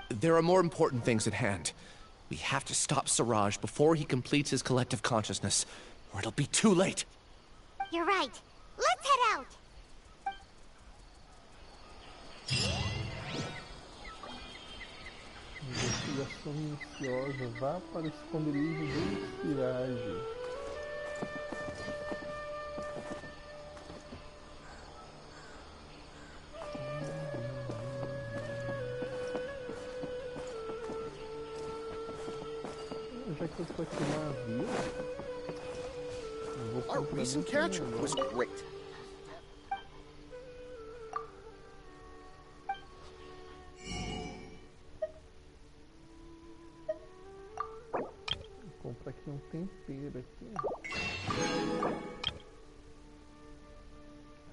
[SPEAKER 5] There are more important things at hand. We have to stop Siraj before he completes his collective consciousness, or it'll be too late.
[SPEAKER 3] You're right. Let's head out.
[SPEAKER 1] Investigação minuciosa. Vá para o esconderijo do Siraj. Já que eu tô aqui no navio, eu vou
[SPEAKER 11] Our recent capture was great.
[SPEAKER 1] Vou comprar aqui um tempero aqui.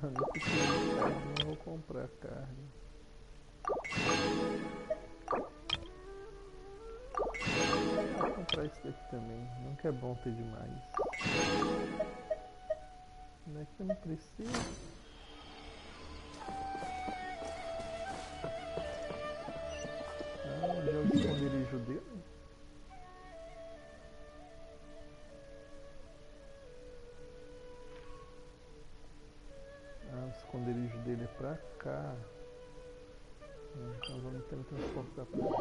[SPEAKER 1] Não precisa de carne, não vou comprar carne. Vou comprar isso daqui também, nunca é bom ter demais. Não é que eu não preciso. Já é o esconderijo dele. O esconderijo dele é pra cá. Então vamos ter que transportar pra cá.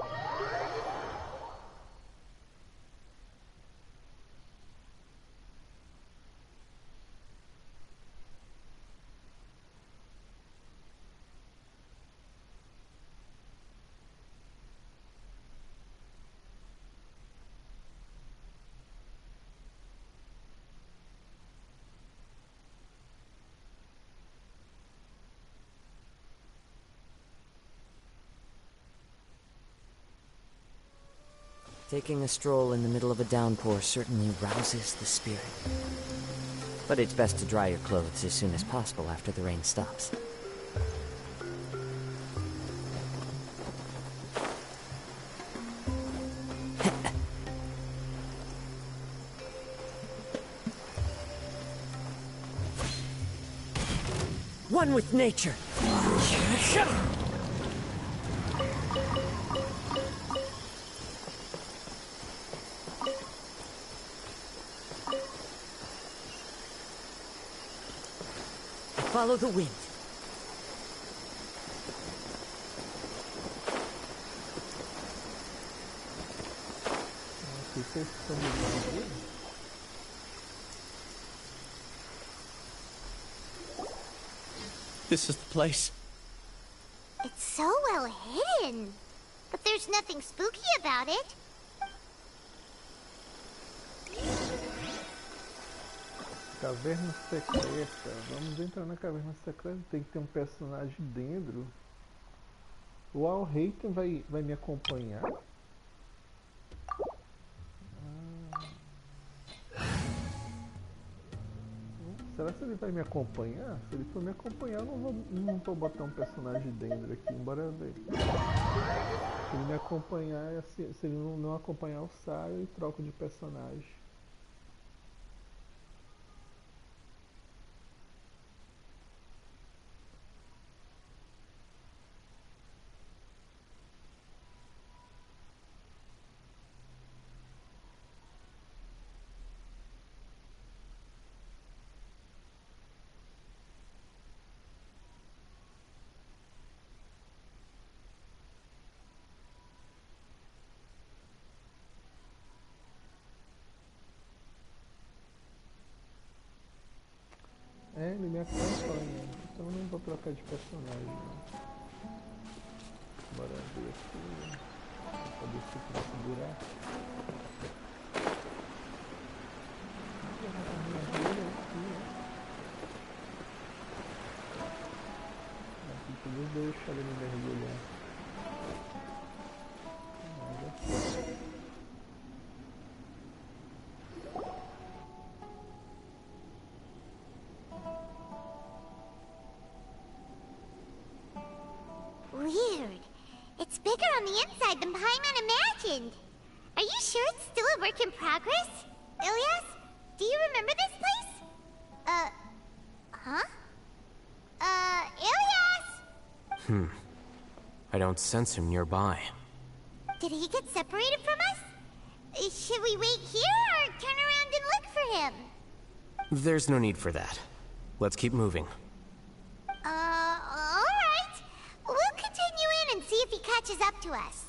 [SPEAKER 2] Taking a stroll in the middle of a downpour certainly rouses the spirit. But it's best to dry your clothes as soon as possible after the rain stops. One with nature! Follow the wind.
[SPEAKER 5] This is the place.
[SPEAKER 3] It's so well hidden. But there's nothing spooky about it.
[SPEAKER 1] Caverna secreta. Vamos entrar na caverna secreta. Tem que ter um personagem dentro. O Alhaitham vai me acompanhar. Será que ele vai me acompanhar? Se ele for me acompanhar, eu não vou botar um personagem dentro aqui. Bora ver. Se ele me acompanhar, se ele não acompanhar, eu saio e troco de personagem. Ele me acompanha, então eu não vou trocar de personagem. Não. Bora ver aqui. Vou poder segurar. Aqui tudo deixa ele me mergulhar.
[SPEAKER 3] Weird. It's bigger on the inside than Paimon imagined. Are you sure it's still a work in progress? Ilias, do you remember this place? Huh? Ilias?
[SPEAKER 6] I don't sense him nearby.
[SPEAKER 3] Did he get separated from us? Should we wait here or turn around and look for him?
[SPEAKER 6] There's no need for that. Let's keep moving.
[SPEAKER 3] Alright. We'll continue in and see if he catches up to us.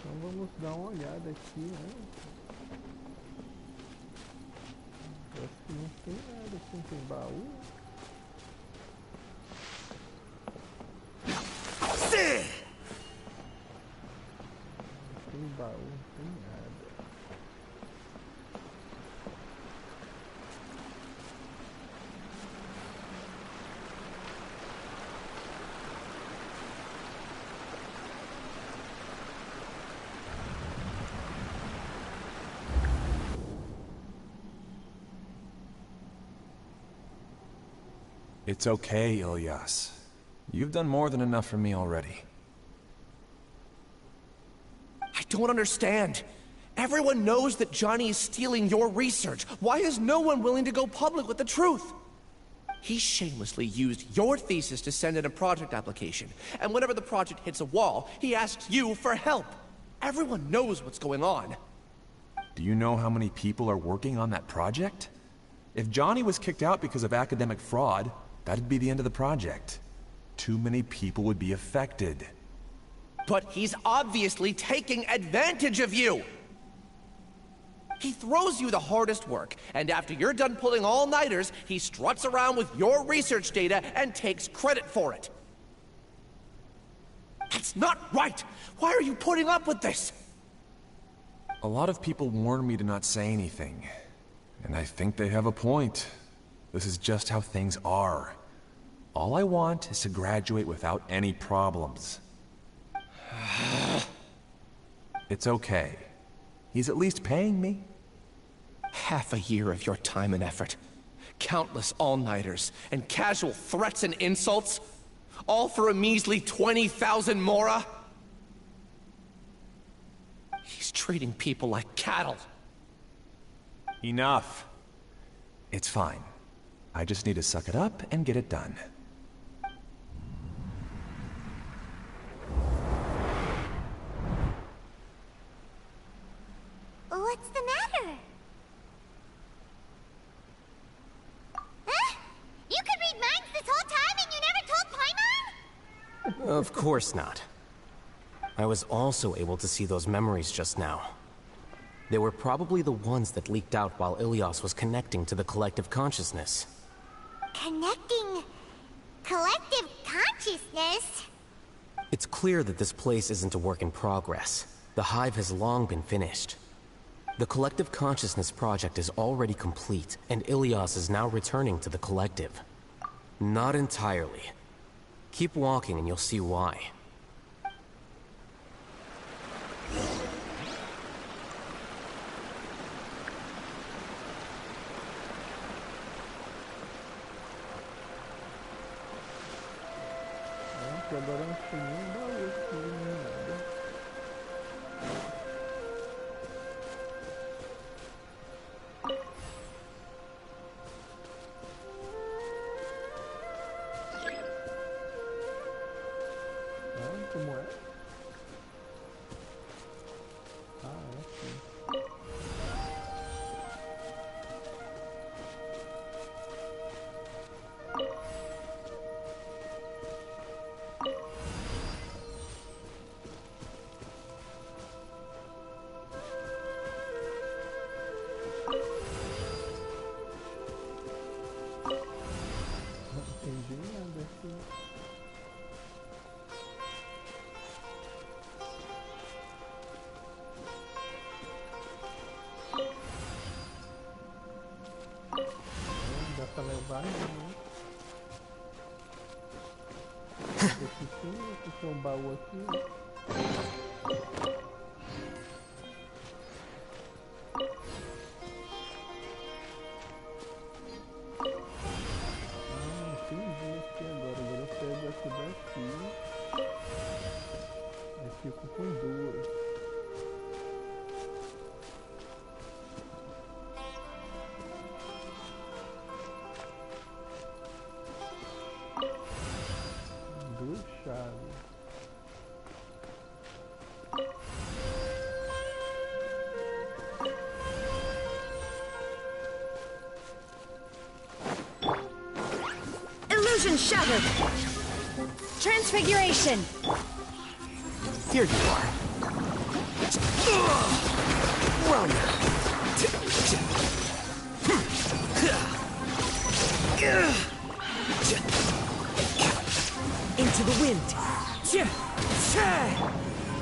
[SPEAKER 1] Então vamos dar uma olhada aqui, né? Parece que não tem nada aqui, não tem baú. Não tem baú, não tem nada.
[SPEAKER 15] It's okay, Ilias. You've done more than enough for me already.
[SPEAKER 5] I don't understand. Everyone knows that Johnny is stealing your research. Why is no one willing to go public with the truth? He shamelessly used your thesis to send in a project application, and whenever the project hits a wall, he asks you for help. Everyone knows what's going on.
[SPEAKER 15] Do you know how many people are working on that project? If Johnny was kicked out because of academic fraud, that'd be the end of the project. Too many people would be affected.
[SPEAKER 5] But he's obviously taking advantage of you! He throws you the hardest work, and after you're done pulling all-nighters, he struts around with your research data and takes credit for it. That's not right! Why are you putting up with this?
[SPEAKER 15] A lot of people warn me to not say anything. And I think they have a point. This is just how things are. All I want is to graduate without any problems. It's okay. He's at least paying me.
[SPEAKER 5] Half a year of your time and effort. Countless all-nighters, and casual threats and insults. All for a measly 20,000 mora? He's treating people like cattle.
[SPEAKER 15] Enough. It's fine. I just need to suck it up and get it done.
[SPEAKER 3] What's the matter? Huh? You could read minds this whole time and you never told Paimon?
[SPEAKER 6] Of course not. I was also able to see those memories just now. They were probably the ones that leaked out while Ilias was connecting to the collective consciousness.
[SPEAKER 3] Connecting... collective consciousness?
[SPEAKER 6] It's clear that this place isn't a work in progress. The hive has long been finished. The collective consciousness project is already complete, and Ilias is now returning to the collective. Not entirely. Keep walking and you'll see why.
[SPEAKER 1] Agora não tem nenhum baú aqui, nem nada. Como é? É aqui. Não entendi nada aqui. Dá pra levar, né? Aqui tem um baú aqui.
[SPEAKER 16] Vision shattered! Transfiguration!
[SPEAKER 5] Here you are. Run!
[SPEAKER 16] Into the wind!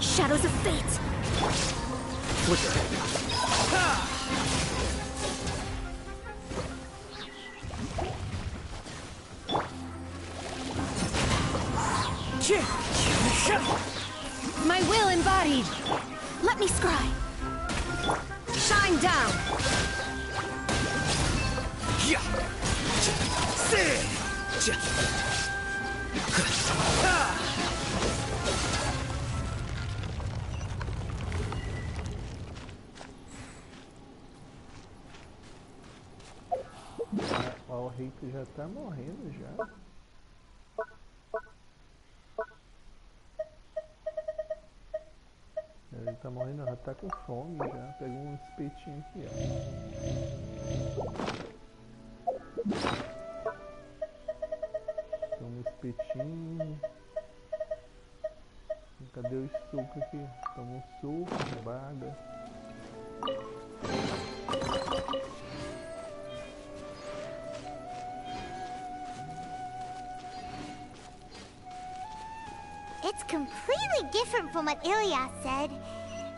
[SPEAKER 16] Shadows of fate!
[SPEAKER 5] Flicker.
[SPEAKER 16] My will embodied! Let me scry! Shine down!
[SPEAKER 1] O Alhaitham já tá morrendo já. Ele tá morrendo, já tá com fome já. Pegou um espetinho aqui, ó. Toma um espetinho. Cadê o suco aqui? Toma um suco, baga.
[SPEAKER 3] It's completely different from what Ilyas said.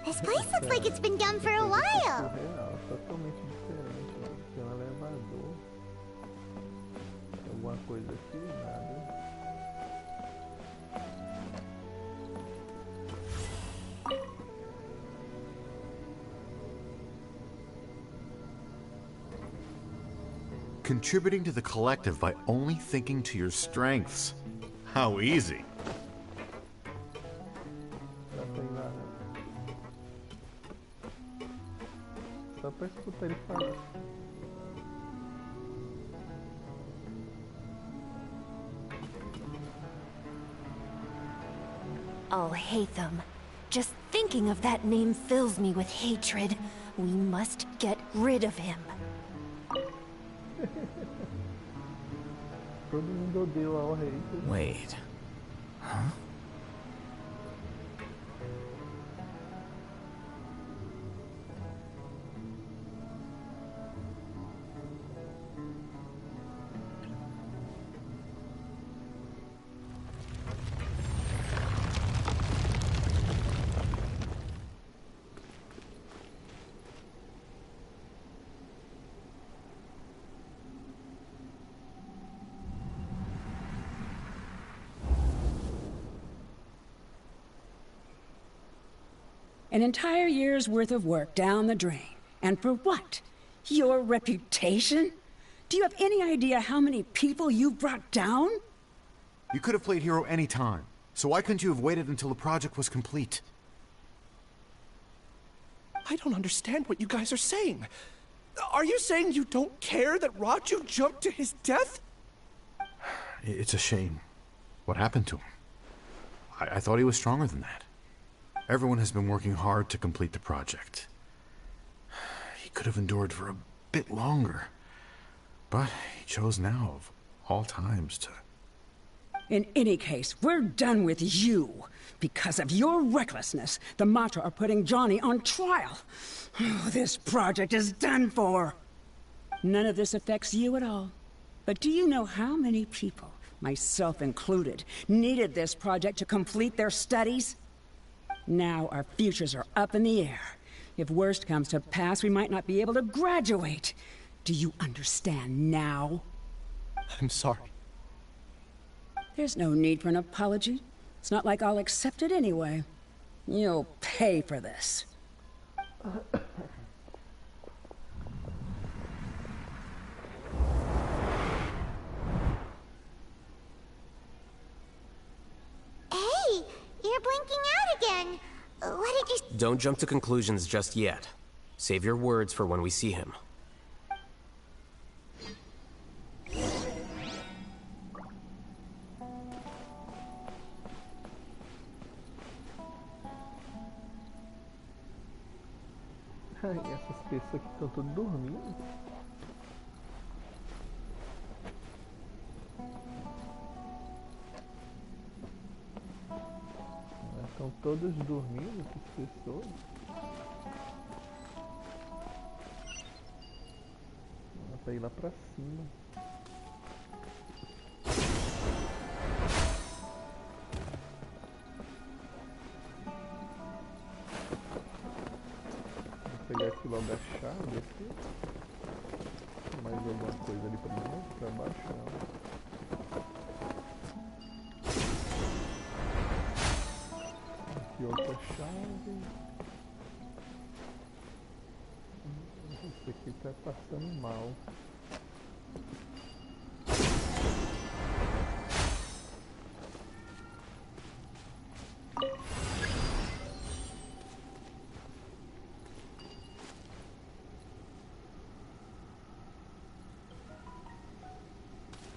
[SPEAKER 3] This place looks like it's been done for a while.
[SPEAKER 1] Real, totalmente diferente. Ó. Tem um elevador. Alguma coisa aqui? Nada.
[SPEAKER 17] Contributing to the collective by only thinking to your strengths. How easy.
[SPEAKER 1] Só pra escutar ele falar.
[SPEAKER 16] Alhaitham. Just thinking of that name fills me with hatred. We must get rid of him.
[SPEAKER 1] Todo mundo odeia o Alhaitham.
[SPEAKER 9] Wait. Huh?
[SPEAKER 10] An entire year's worth of work down the drain. And for what? Your reputation? Do you have any idea how many people you've brought down?
[SPEAKER 17] You could have played hero any time. So why couldn't you have waited until the project was complete?
[SPEAKER 5] I don't understand what you guys are saying. Are you saying you don't care that Raju jumped to his death?
[SPEAKER 17] It's a shame. What happened to him? I thought he was stronger than that. Everyone has been working hard to complete the project. He could have endured for a bit longer. But he chose now, of all times, to...
[SPEAKER 10] In any case, we're done with you. Because of your recklessness, the Matra are putting Johnny on trial. This project is done for. None of this affects you at all. But do you know how many people, myself included, needed this project to complete their studies? Now our futures are up in the air. If worst comes to pass, we might not be able to graduate. Do you understand now?
[SPEAKER 5] I'm sorry.
[SPEAKER 10] There's no need for an apology. It's not like I'll accept it anyway. You'll pay for this.
[SPEAKER 3] Hey, you're blinking out again. What did you...
[SPEAKER 6] Don't jump to conclusions just yet. Save your words for when we see him.
[SPEAKER 1] Ai, essas pessoas aqui estão todas dormindo. Todos dormindo, que pessoas. Dá pra ir lá pra cima. Vou pegar aqui logo a chave aqui. Mais alguma coisa ali pra mim, pra baixo não. Aqui outra chave. Esse aqui tá passando mal.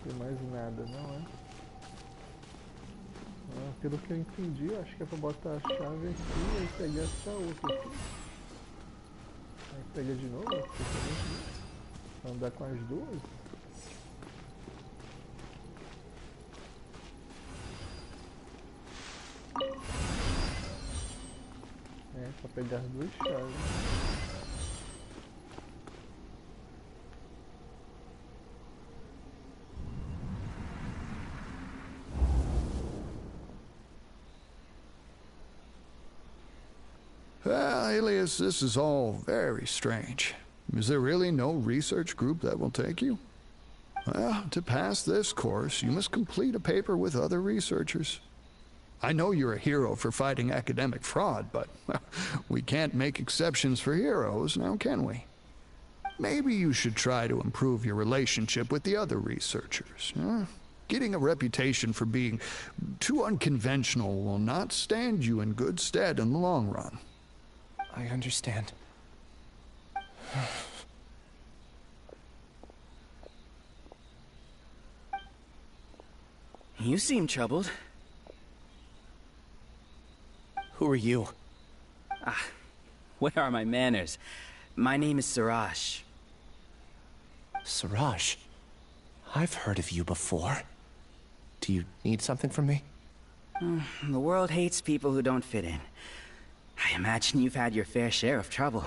[SPEAKER 1] Não tem mais nada, não é? Pelo que eu entendi, acho que é pra botar a chave aqui e pegar essa outra aqui. Aí pega de novo, pra andar com as duas. É, pra pegar as duas chaves.
[SPEAKER 18] Well, Alias, this is all very strange. Is there really no research group that will take you? Well, to pass this course, you must complete a paper with other researchers. I know you're a hero for fighting academic fraud, but we can't make exceptions for heroes, now can we? Maybe you should try to improve your relationship with the other researchers. Getting a reputation for being too unconventional will not stand you in good stead in the long run.
[SPEAKER 5] I understand.
[SPEAKER 19] You seem troubled.
[SPEAKER 5] Who are you?
[SPEAKER 19] Where are my manners? My name is Siraj.
[SPEAKER 5] Siraj? I've heard of you before. Do you need something from me?
[SPEAKER 19] The world hates people who don't fit in. I imagine you've had your fair share of trouble.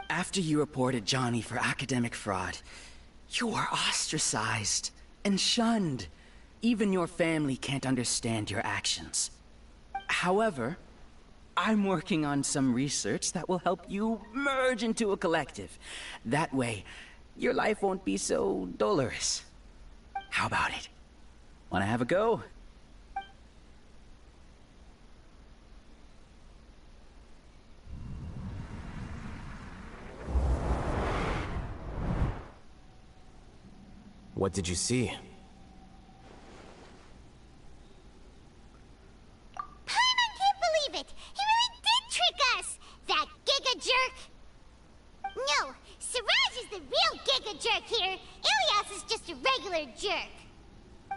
[SPEAKER 19] After you reported Johnny for academic fraud, you were ostracized and shunned. Even your family can't understand your actions. However, I'm working on some research that will help you merge into a collective. That way, your life won't be so dolorous. How about it? Wanna have a go?
[SPEAKER 6] What did you see?
[SPEAKER 3] I can't believe it! He really did trick us! That giga jerk! No, Siraj is the real giga jerk here. Ilias is just a regular jerk.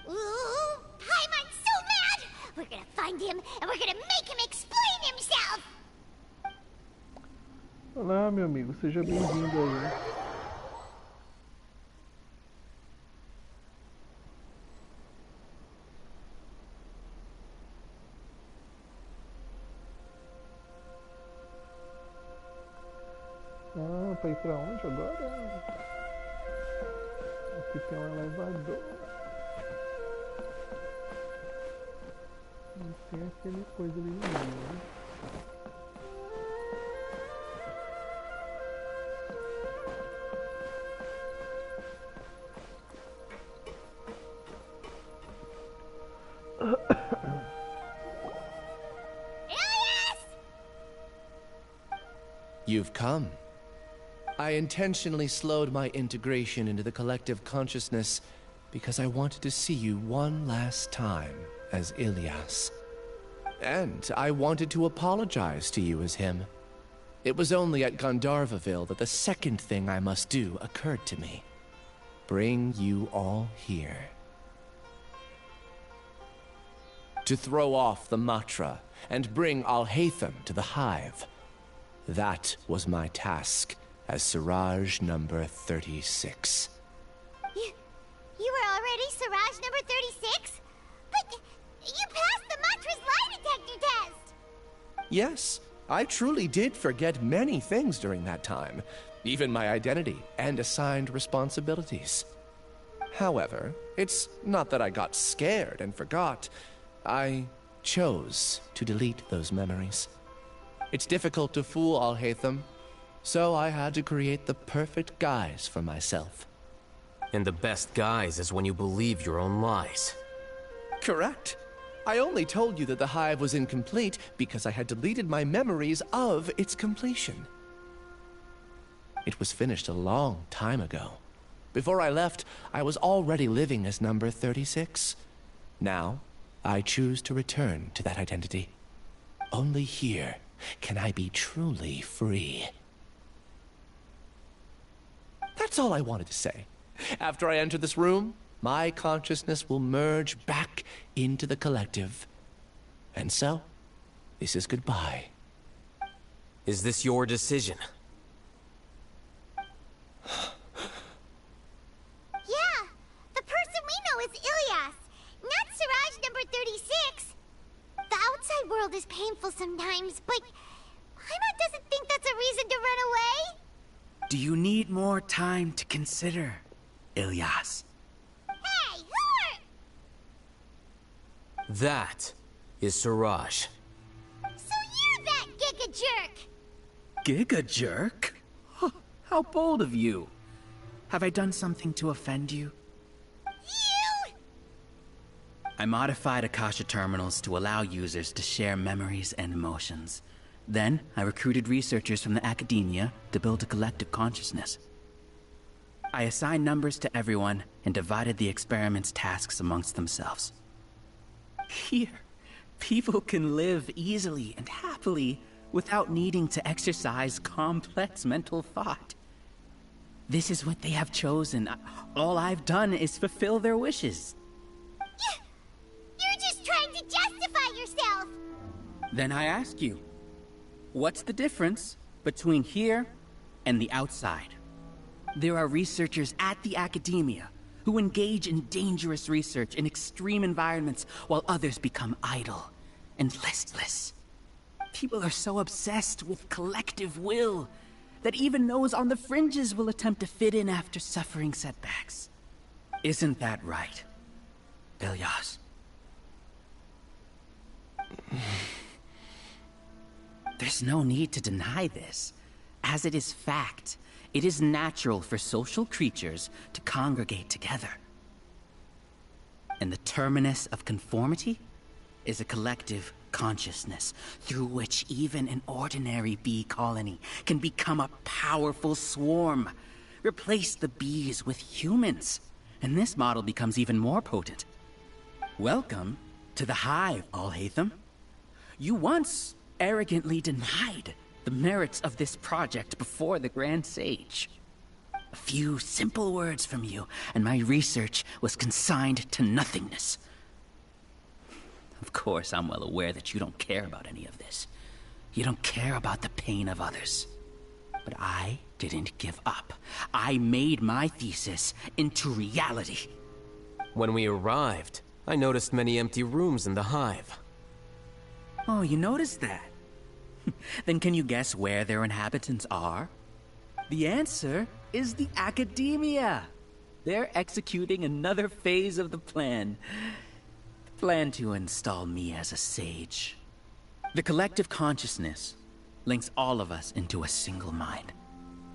[SPEAKER 3] Ooh, Paimon's so mad! We're gonna find him and we're gonna make him explain himself!
[SPEAKER 1] Olá, meu amigo, seja bem-vindo aí. Pra ir pra onde agora? Aqui tem um elevador. E tem aquele coisa ali no meio, né?
[SPEAKER 5] You've come. I intentionally slowed my integration into the collective consciousness because I wanted to see you one last time as Ilias. And I wanted to apologize to you as him. It was only at Gandharvaville that the second thing I must do occurred to me. Bring you all here. To throw off the Matra and bring Alhaitham to the hive. That was my task as Siraj number 36.
[SPEAKER 3] You were already Siraj number 36? But you passed the
[SPEAKER 5] Yes, I truly did forget many things during that time, even my identity and assigned responsibilities. However, it's not that I got scared and forgot. I chose to delete those memories. It's difficult to fool Alhaitham, so I had to create the perfect guise for myself.
[SPEAKER 6] And the best guise is when you believe your own lies.
[SPEAKER 5] Correct. I only told you that the hive was incomplete because I had deleted my memories of its completion. It was finished a long time ago. Before I left, I was already living as number 36. Now, I choose to return to that identity. Only here can I be truly free. That's all I wanted to say. After I enter this room, my consciousness will merge back into the collective. And so, this is goodbye.
[SPEAKER 6] Is this your decision?
[SPEAKER 3] Yeah, the person we know is Ilyas, not Siraj number 36. The outside world is painful sometimes, but Paimon doesn't think that's a reason to run away.
[SPEAKER 19] Do you need more time to consider, Ilyas?
[SPEAKER 3] Hey, who are...
[SPEAKER 6] That is Siraj.
[SPEAKER 3] So you're that Giga Jerk!
[SPEAKER 19] Giga Jerk? Huh, how bold of you. Have I done something to offend you?
[SPEAKER 3] You!
[SPEAKER 19] I modified Akasha terminals to allow users to share memories and emotions. Then, I recruited researchers from the academia to build a collective consciousness. I assigned numbers to everyone and divided the experiment's tasks amongst themselves. Here, people can live easily and happily without needing to exercise complex mental thought. This is what they have chosen. All I've done is fulfill their wishes.
[SPEAKER 3] You're just trying to justify yourself!
[SPEAKER 19] Then I ask you, what's the difference between here and the outside? There are researchers at the academia who engage in dangerous research in extreme environments while others become idle and listless. People are so obsessed with collective will that even those on the fringes will attempt to fit in after suffering setbacks. Isn't that right, Ilyas? There's no need to deny this. As it is fact, it is natural for social creatures to congregate together. And the terminus of conformity is a collective consciousness through which even an ordinary bee colony can become a powerful swarm. Replace the bees with humans, and this model becomes even more potent. Welcome to the hive, Alhaitham. You once arrogantly denied the merits of this project before the Grand Sage. A few simple words from you, and my research was consigned to nothingness. Of course, I'm well aware that you don't care about any of this. You don't care about the pain of others. But I didn't give up. I made my thesis into reality.
[SPEAKER 6] When we arrived, I noticed many empty rooms in the hive.
[SPEAKER 19] Oh, you noticed that? Then can you guess where their inhabitants are? The answer is the academia. They're executing another phase of the plan. The plan to install me as a sage. The collective consciousness links all of us into a single mind,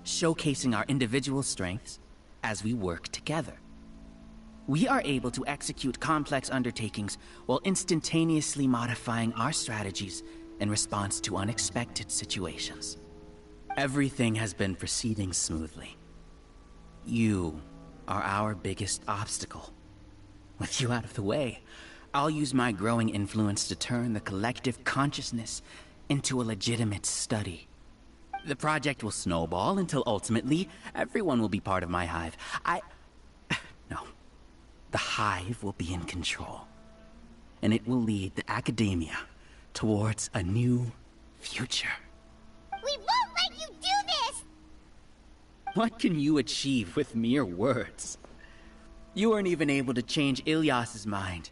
[SPEAKER 19] showcasing our individual strengths as we work together. We are able to execute complex undertakings while instantaneously modifying our strategies in response to unexpected situations. Everything has been proceeding smoothly. You are our biggest obstacle. With you out of the way, I'll use my growing influence to turn the collective consciousness into a legitimate study. The project will snowball until ultimately everyone will be part of my hive. No. The hive will be in control. And it will lead the academia towards a new future.
[SPEAKER 3] We won't let you do this!
[SPEAKER 19] What can you achieve with mere words? You weren't even able to change Ilyas's mind.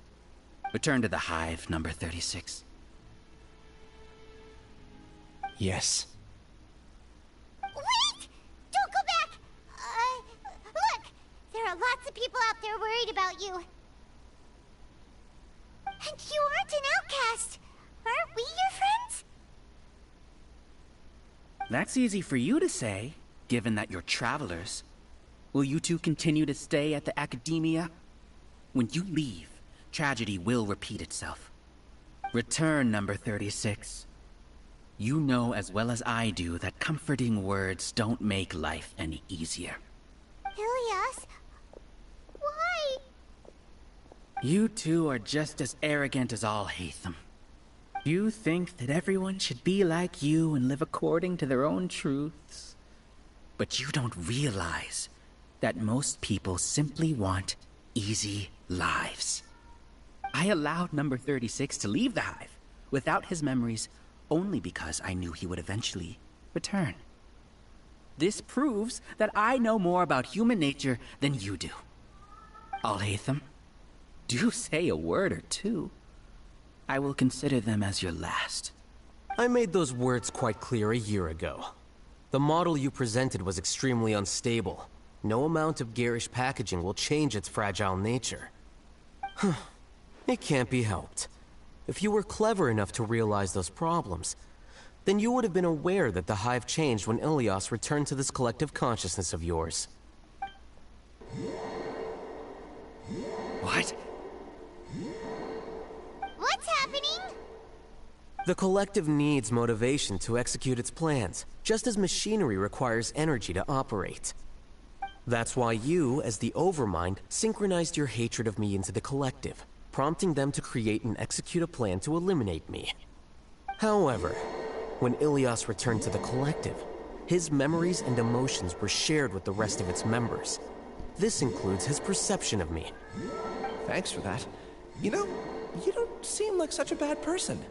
[SPEAKER 19] Return to the hive, number 36.
[SPEAKER 5] Yes.
[SPEAKER 3] Wait! Don't go back! Look! There are lots of people out there worried about you. And you aren't an outcast. Aren't we your friends?
[SPEAKER 20] That's easy for you to say, given that you're travelers. Will you two continue to stay at the academia? When you leave, tragedy will repeat itself. Return, number 36. You know as well as I do that comforting words don't make life any easier.
[SPEAKER 3] Ilias? Why?
[SPEAKER 20] You two are just as arrogant as Alhaitham. You think that everyone should be like you and live according to their own truths. But you don't realize that most people simply want easy lives. I allowed number 36 to leave the hive without his memories only because I knew he would eventually return. This proves that I know more about human nature than you do. Alhaitham, do say a word or two. I will consider them as your last.
[SPEAKER 6] I made those words quite clear a year ago. The model you presented was extremely unstable. No amount of garish packaging will change its fragile nature. It can't be helped. If you were clever enough to realize those problems, then you would have been aware that the hive changed when Ilias returned to this collective consciousness of yours.
[SPEAKER 20] What?
[SPEAKER 3] What's happening?
[SPEAKER 6] The collective needs motivation to execute its plans, just as machinery requires energy to operate. That's why you, as the Overmind, synchronized your hatred of me into the collective, prompting them to create and execute a plan to eliminate me. However, when Ilias returned to the collective, his memories and emotions were shared with the rest of its members. This includes his perception of me.
[SPEAKER 5] Thanks for that. You know, you don't seem like such a bad person.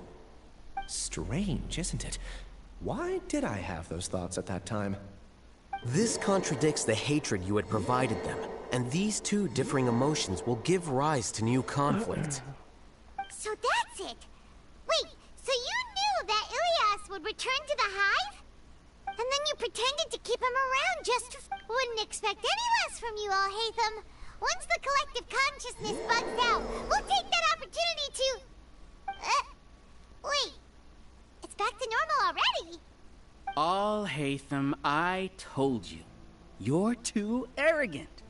[SPEAKER 5] Strange, isn't it? Why did I have those thoughts at that time?
[SPEAKER 6] This contradicts the hatred you had provided them, and these two differing emotions will give rise to new conflict.
[SPEAKER 3] So that's it. Wait, so you knew that Ilias would return to the hive? And then you pretended to keep him around just to... Wouldn't expect any less from you, Alhaitham. Once the collective consciousness bugs out, we'll take that opportunity to... Wait. It's back to normal already.
[SPEAKER 20] Alhaitham, I told you. You're too arrogant.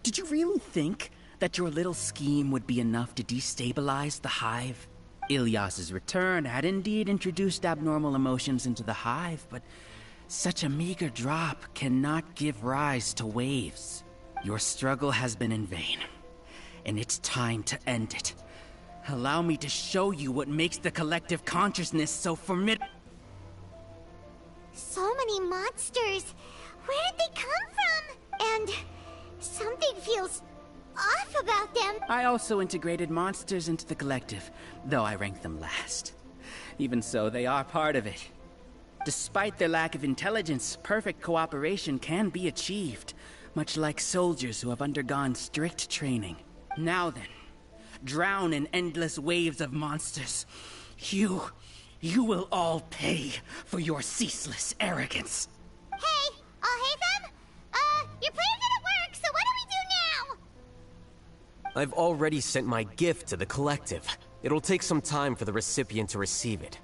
[SPEAKER 20] Did you really think that your little scheme would be enough to destabilize the hive? Ilias's return had indeed introduced abnormal emotions into the hive, but such a meager drop cannot give rise to waves. Your struggle has been in vain, and it's time to end it. Allow me to show you what makes the collective consciousness so formidable.
[SPEAKER 3] So many monsters. Where did they come from? And something feels off about them.
[SPEAKER 20] I also integrated monsters into the collective, though I ranked them last. Even so, they are part of it. Despite their lack of intelligence, perfect cooperation can be achieved, much like soldiers who have undergone strict training. Now then, drown in endless waves of monsters. You will all pay for your ceaseless arrogance.
[SPEAKER 3] Hey, Alhaitham? Your plan didn't work, so what do we do now?
[SPEAKER 6] I've already sent my gift to the collective. It'll take some time for the recipient to receive it.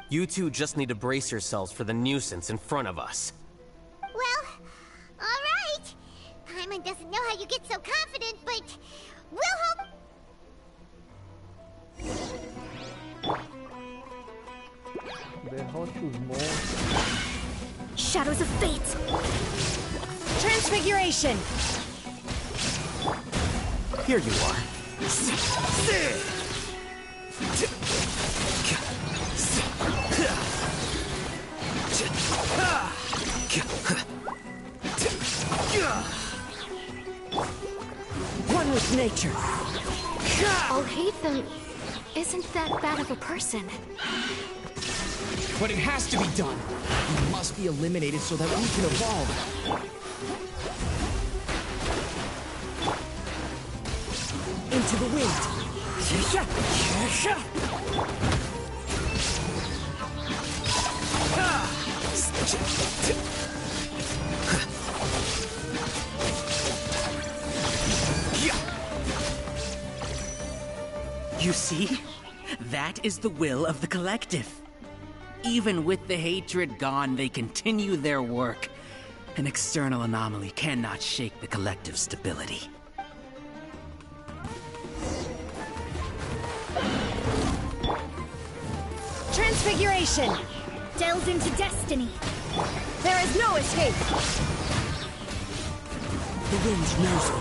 [SPEAKER 6] You two just need to brace yourselves for the nuisance in front of us.
[SPEAKER 3] Well, alright. Paimon doesn't know how you get so confident, but we'll hope...
[SPEAKER 1] Derrote os monstros.
[SPEAKER 16] Shadows of Fate! Transfiguration!
[SPEAKER 6] Here you are.
[SPEAKER 16] One with nature.
[SPEAKER 13] Alhaitham isn't that bad of a person.
[SPEAKER 21] But it has to be done. He must be eliminated so that we can evolve. Into the wind.
[SPEAKER 20] You see? That is the will of the collective. Even with the hatred gone, they continue their work. An external anomaly cannot shake the collective's stability.
[SPEAKER 4] Transfiguration! Delved into destiny. There is no escape.
[SPEAKER 20] The wind knows me.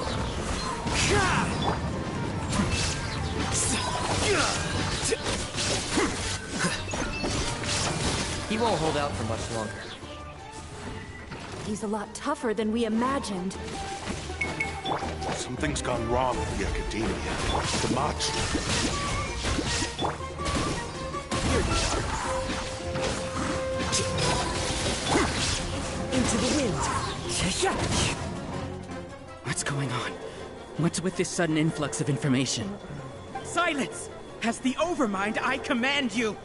[SPEAKER 5] He won't hold out for much longer.
[SPEAKER 16] He's a lot tougher than we imagined.
[SPEAKER 11] Something's gone wrong with the Academia. The March.
[SPEAKER 20] Into the wind. What's going on? What's with this sudden influx of information? Silence! As the Overmind, I command you!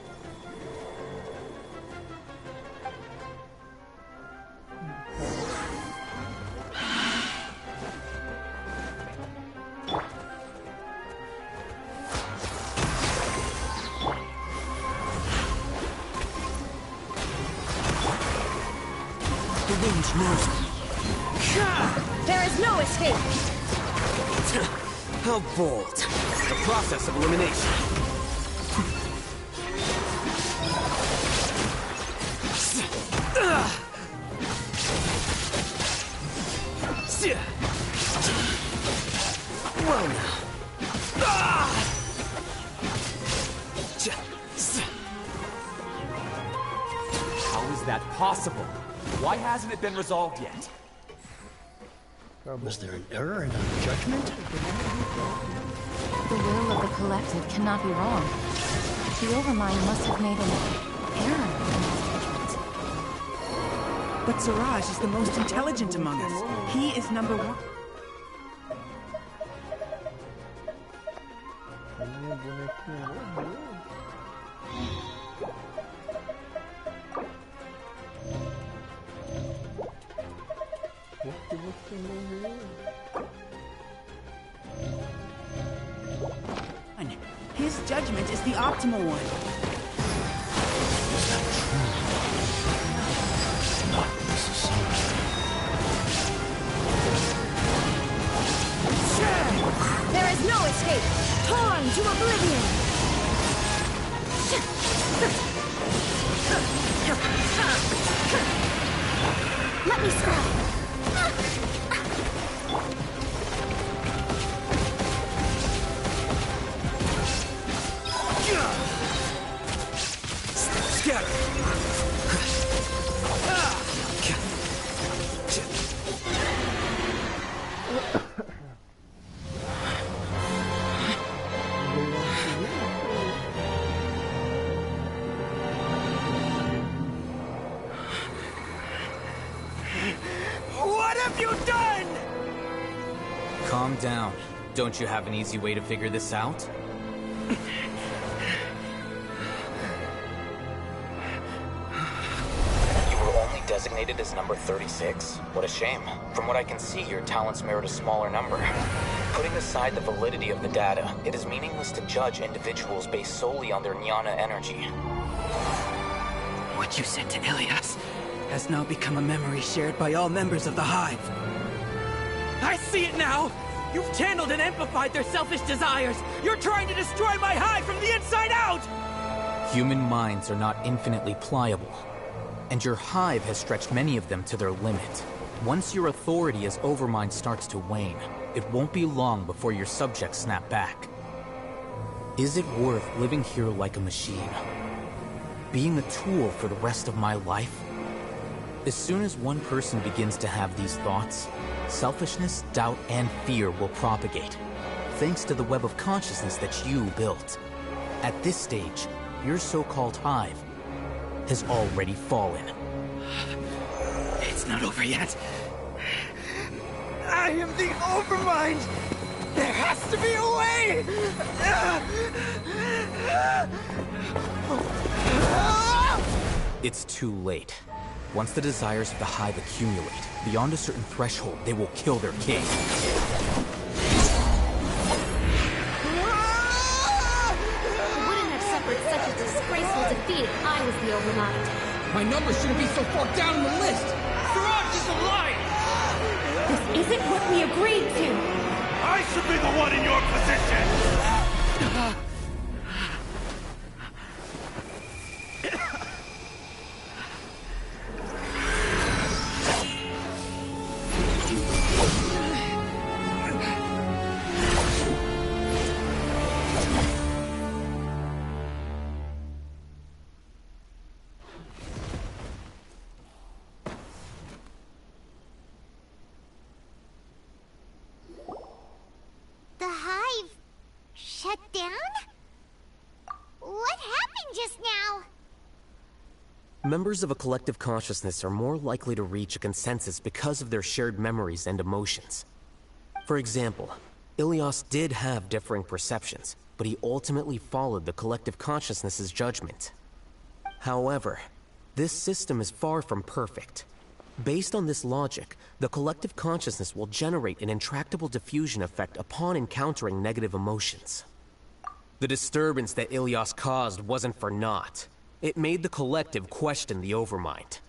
[SPEAKER 20] The wind knows me.
[SPEAKER 4] There is no escape.
[SPEAKER 6] How bold. The process of elimination. Well now.
[SPEAKER 15] How is that possible? Why hasn't it been resolved yet?
[SPEAKER 21] Was there an error in our judgment?
[SPEAKER 13] The will of the collective cannot be wrong. The Overmind must have made an error in his judgment.
[SPEAKER 20] But Siraj is the most intelligent among us. He is number one. His judgment is the optimal one.
[SPEAKER 21] Not necessary.
[SPEAKER 4] There is no escape. Torn to oblivion. Let me scrap.
[SPEAKER 20] What have you done?
[SPEAKER 9] Calm down. Don't you have an easy way to figure this out? Designated as number 36? What a shame. From what I can see, your talents merit a smaller number. Putting aside the validity of the data, it is meaningless to judge individuals based solely on their jnana energy.
[SPEAKER 20] What you said to Ilias has now become a memory shared by all members of the Hive. I see it now! You've channeled and amplified their selfish desires! You're trying to destroy my Hive from the inside out!
[SPEAKER 9] Human minds are not infinitely pliable. And your Hive has stretched many of them to their limit. Once your authority as Overmind starts to wane, it won't be long before your subjects snap back. Is it worth living here like a machine? Being a tool for the rest of my life? As soon as one person begins to have these thoughts, selfishness, doubt, and fear will propagate, thanks to the web of consciousness that you built. At this stage, your so-called Hive has already fallen.
[SPEAKER 20] It's not over yet. I am the Overmind! There has to be a way!
[SPEAKER 6] It's too late. Once the desires of the Hive accumulate, beyond a certain threshold, they will kill their king.
[SPEAKER 7] I wouldn't have suffered such a disgraceful defeat if I was the Overmind.
[SPEAKER 21] My number shouldn't be so far down in the list! Siraj is alive!
[SPEAKER 7] This isn't what we agreed to!
[SPEAKER 11] I should be the one in your position!
[SPEAKER 3] The Hive shut down? What happened just now?
[SPEAKER 6] Members of a collective consciousness are more likely to reach a consensus because of their shared memories and emotions. For example, Ilias did have differing perceptions, but he ultimately followed the collective consciousness's judgment. However, this system is far from perfect. Based on this logic, the collective consciousness will generate an intractable diffusion effect upon encountering negative emotions. The disturbance that Ilias caused wasn't for naught. It made the collective question the Overmind.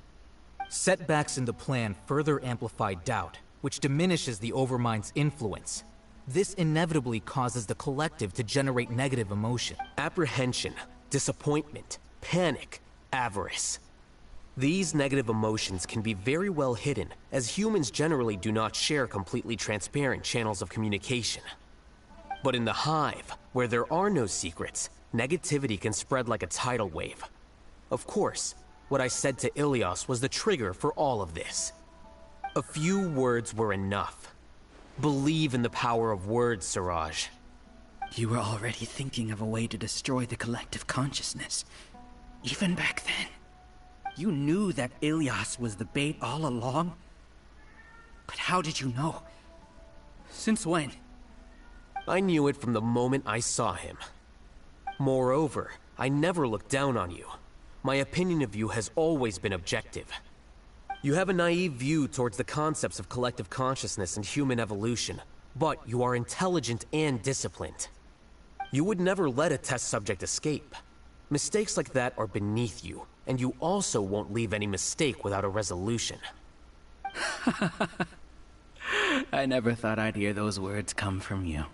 [SPEAKER 9] Setbacks in the plan further amplify doubt, which diminishes the Overmind's influence. This inevitably causes the collective to generate negative emotion.
[SPEAKER 6] Apprehension, disappointment, panic, avarice. These negative emotions can be very well hidden, as humans generally do not share completely transparent channels of communication. But in the Hive, where there are no secrets, negativity can spread like a tidal wave. Of course, what I said to Ilias was the trigger for all of this. A few words were enough. Believe in the power of words, Siraj.
[SPEAKER 20] You were already thinking of a way to destroy the collective consciousness. Even back then. You knew that Ilias was the bait all along? But how did you know? Since when?
[SPEAKER 6] I knew it from the moment I saw him. Moreover, I never looked down on you. My opinion of you has always been objective. You have a naive view towards the concepts of collective consciousness and human evolution, but you are intelligent and disciplined. You would never let a test subject escape. Mistakes like that are beneath you, and you also won't leave any mistake without a resolution.
[SPEAKER 20] I never thought I'd hear those words come from you.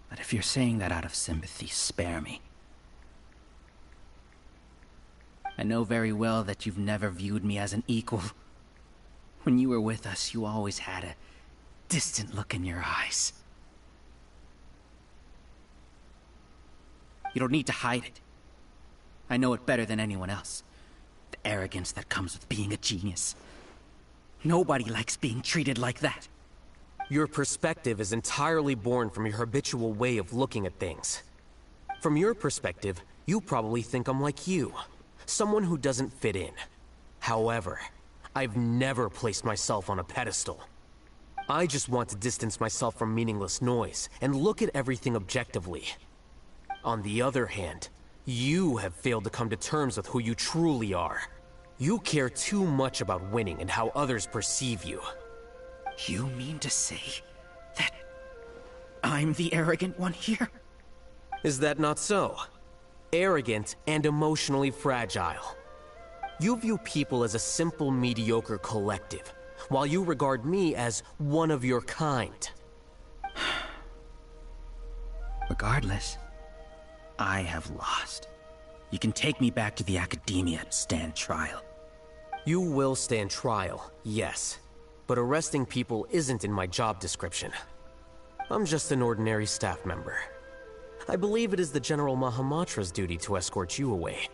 [SPEAKER 20] But if you're saying that out of sympathy, spare me. I know very well that you've never viewed me as an equal. When you were with us, you always had a distant look in your eyes. You don't need to hide it. I know it better than anyone else. The arrogance that comes with being a genius. Nobody likes being treated like that.
[SPEAKER 6] Your perspective is entirely born from your habitual way of looking at things. From your perspective, you probably think I'm like you. Someone who doesn't fit in. However, I've never placed myself on a pedestal. I just want to distance myself from meaningless noise and look at everything objectively. On the other hand, you have failed to come to terms with who you truly are. You care too much about winning and how others perceive you.
[SPEAKER 20] You mean to say that I'm the arrogant one here?
[SPEAKER 6] Is that not so? Arrogant and emotionally fragile. You view people as a simple, mediocre collective, while you regard me as one of your kind.
[SPEAKER 20] Regardless, I have lost. You can take me back to the academia and stand trial.
[SPEAKER 6] You will stand trial, yes. But arresting people isn't in my job description. I'm just an ordinary staff member. I believe it is the General Mahamatra's duty to escort you away.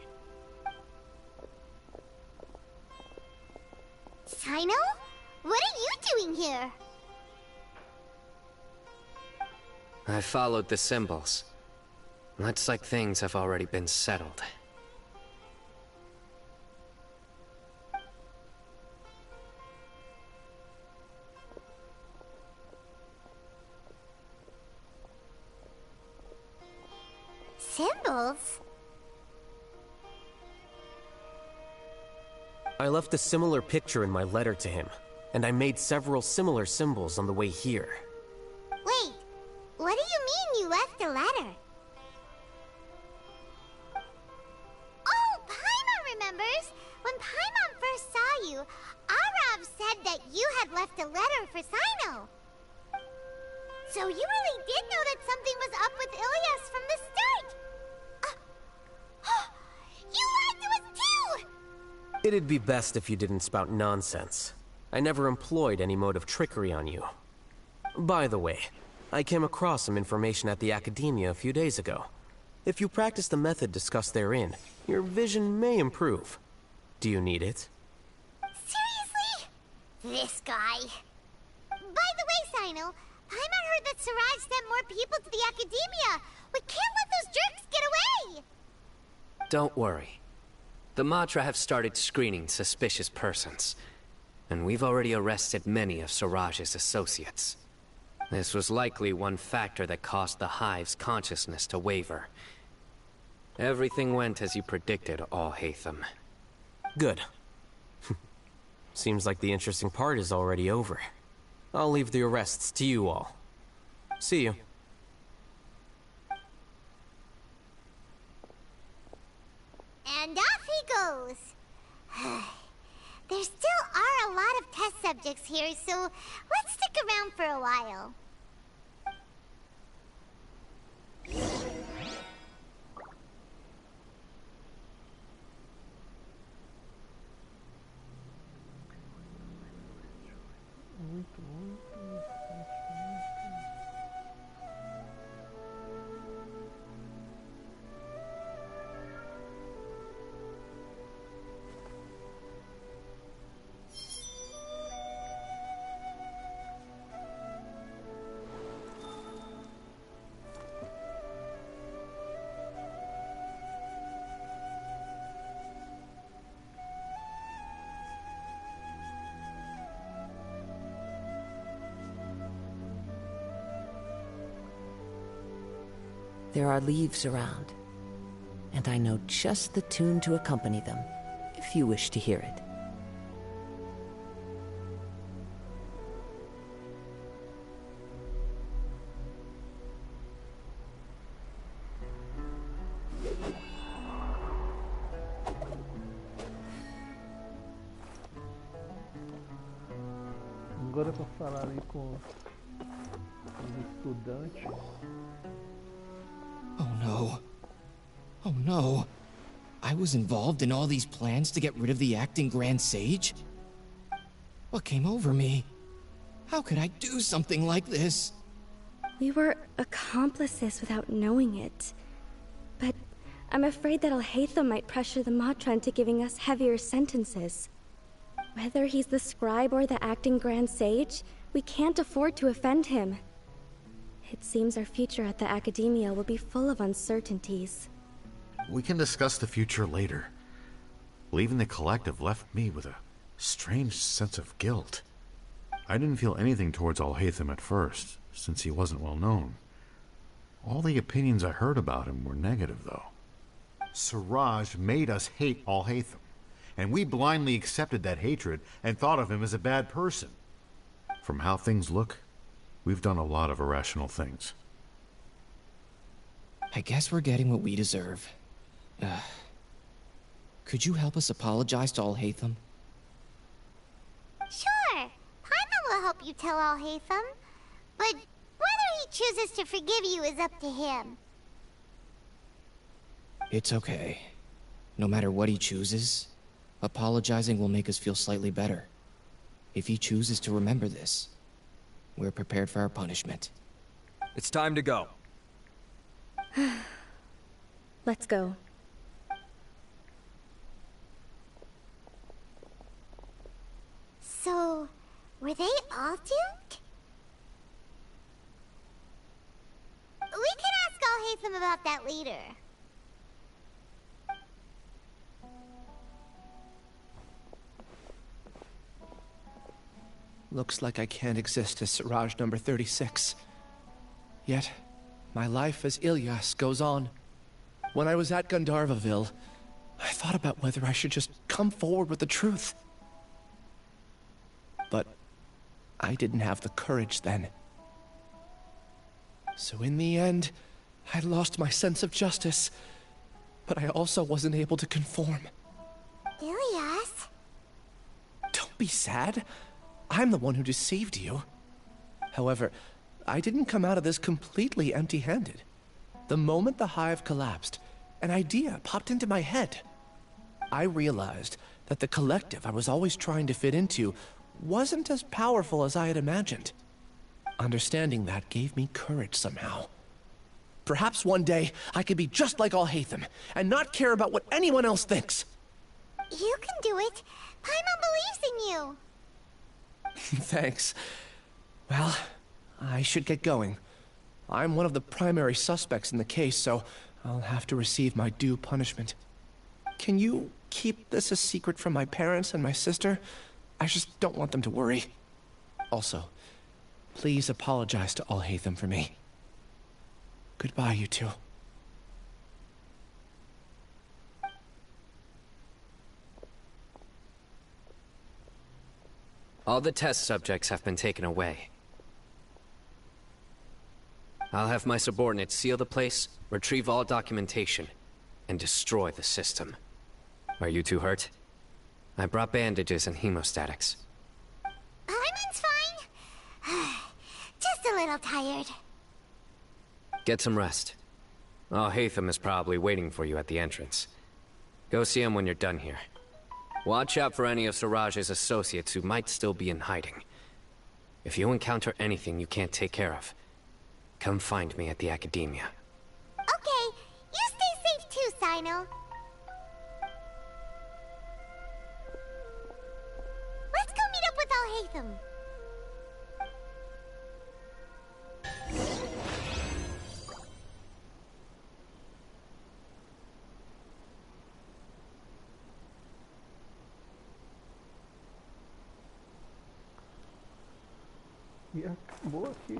[SPEAKER 3] Sino? What are you doing here?
[SPEAKER 22] I followed the symbols. Looks like things have already been settled.
[SPEAKER 3] Symbols?
[SPEAKER 6] I left a similar picture in my letter to him, and I made several similar symbols on the way here.
[SPEAKER 3] Wait, what do you mean you left a letter? Oh, Paimon remembers! When Paimon first saw you, Arav said that you had left a letter for Sino. So you really did know that something was up with Ilias from the start! You lied to us too!
[SPEAKER 6] It'd be best if you didn't spout nonsense. I never employed any mode of trickery on you. By the way, I came across some information at the Academia a few days ago. If you practice the method discussed therein, your vision may improve. Do you need it?
[SPEAKER 3] Seriously? This guy. By the way, Sino, Paimon heard that Siraj sent more people to the Academia. We can't let those jerks get away!
[SPEAKER 22] Don't worry. The Matra have started screening suspicious persons, and we've already arrested many of Siraj's associates. This was likely one factor that caused the Hive's consciousness to waver. Everything went as you predicted, Alhaitham.
[SPEAKER 6] Good. Seems like the interesting part is already over. I'll leave the arrests to you all. See you.
[SPEAKER 3] And off he goes. There still are a lot of test subjects here, so let's stick around for a while.
[SPEAKER 2] There are leaves around, and I know just the tune to accompany them, if you wish to hear it.
[SPEAKER 1] Agora para falar aí com os estudantes.
[SPEAKER 21] Oh no. Oh no. I was involved in all these plans to get rid of the acting Grand Sage? What came over me? How could I do something like this?
[SPEAKER 8] We were accomplices without knowing it. But I'm afraid that Alhaitham might pressure the Matra into giving us heavier sentences. Whether he's the scribe or the acting Grand Sage, we can't afford to offend him. It seems our future at the Academia will be full of uncertainties.
[SPEAKER 17] We can discuss the future later. Leaving the collective left me with a strange sense of guilt. I didn't feel anything towards Alhaitham at first, since he wasn't well known. All the opinions I heard about him were negative, though.
[SPEAKER 12] Siraj made us hate Alhaitham, and we blindly accepted that hatred and thought of him as a bad person.
[SPEAKER 17] From how things look, we've done a lot of irrational things.
[SPEAKER 21] I guess we're getting what we deserve. Could you help us apologize to Alhaitham?
[SPEAKER 3] Sure. Paimon will help you tell Alhaitham. But whether he chooses to forgive you is up to him.
[SPEAKER 21] It's okay. No matter what he chooses, apologizing will make us feel slightly better. If he chooses to remember this, we're prepared for our punishment.
[SPEAKER 23] It's time to go.
[SPEAKER 8] Let's go.
[SPEAKER 3] So, were they all doomed? We can ask Alhaitham about that later.
[SPEAKER 5] Looks like I can't exist as Siraj number 36. Yet, my life as Ilyas goes on. When I was at Gandharvaville, I thought about whether I should just come forward with the truth. But I didn't have the courage then. So in the end, I lost my sense of justice, but I also wasn't able to conform.
[SPEAKER 3] Ilias?
[SPEAKER 5] Don't be sad. I'm the one who deceived you. However, I didn't come out of this completely empty-handed. The moment the hive collapsed, an idea popped into my head. I realized that the collective I was always trying to fit into wasn't as powerful as I had imagined. Understanding that gave me courage somehow. Perhaps one day I could be just like Alhaitham and not care about what anyone else thinks.
[SPEAKER 3] You can do it. Paimon believes in you.
[SPEAKER 5] Thanks. Well, I should get going. I'm one of the primary suspects in the case, so I'll have to receive my due punishment. Can you keep this a secret from my parents and my sister? I just don't want them to worry. Also, please apologize to Alhaitham for me. Goodbye, you two.
[SPEAKER 22] All the test subjects have been taken away. I'll have my subordinates seal the place, retrieve all documentation, and destroy the system. Are you two hurt? I brought bandages and hemostatics.
[SPEAKER 3] Paimon's fine. Just a little tired.
[SPEAKER 22] Get some rest. Alhaitham is probably waiting for you at the entrance. Go see him when you're done here. Watch out for any of Siraj's associates who might still be in hiding. If you encounter anything you can't take care of, come find me at the Academia.
[SPEAKER 3] Okay, you stay safe too, Sino. Let's go meet up with Alhaitham.
[SPEAKER 1] E acabou aqui.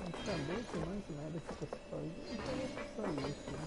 [SPEAKER 1] Acabou que mais nada que você faz. Então é só isso, né?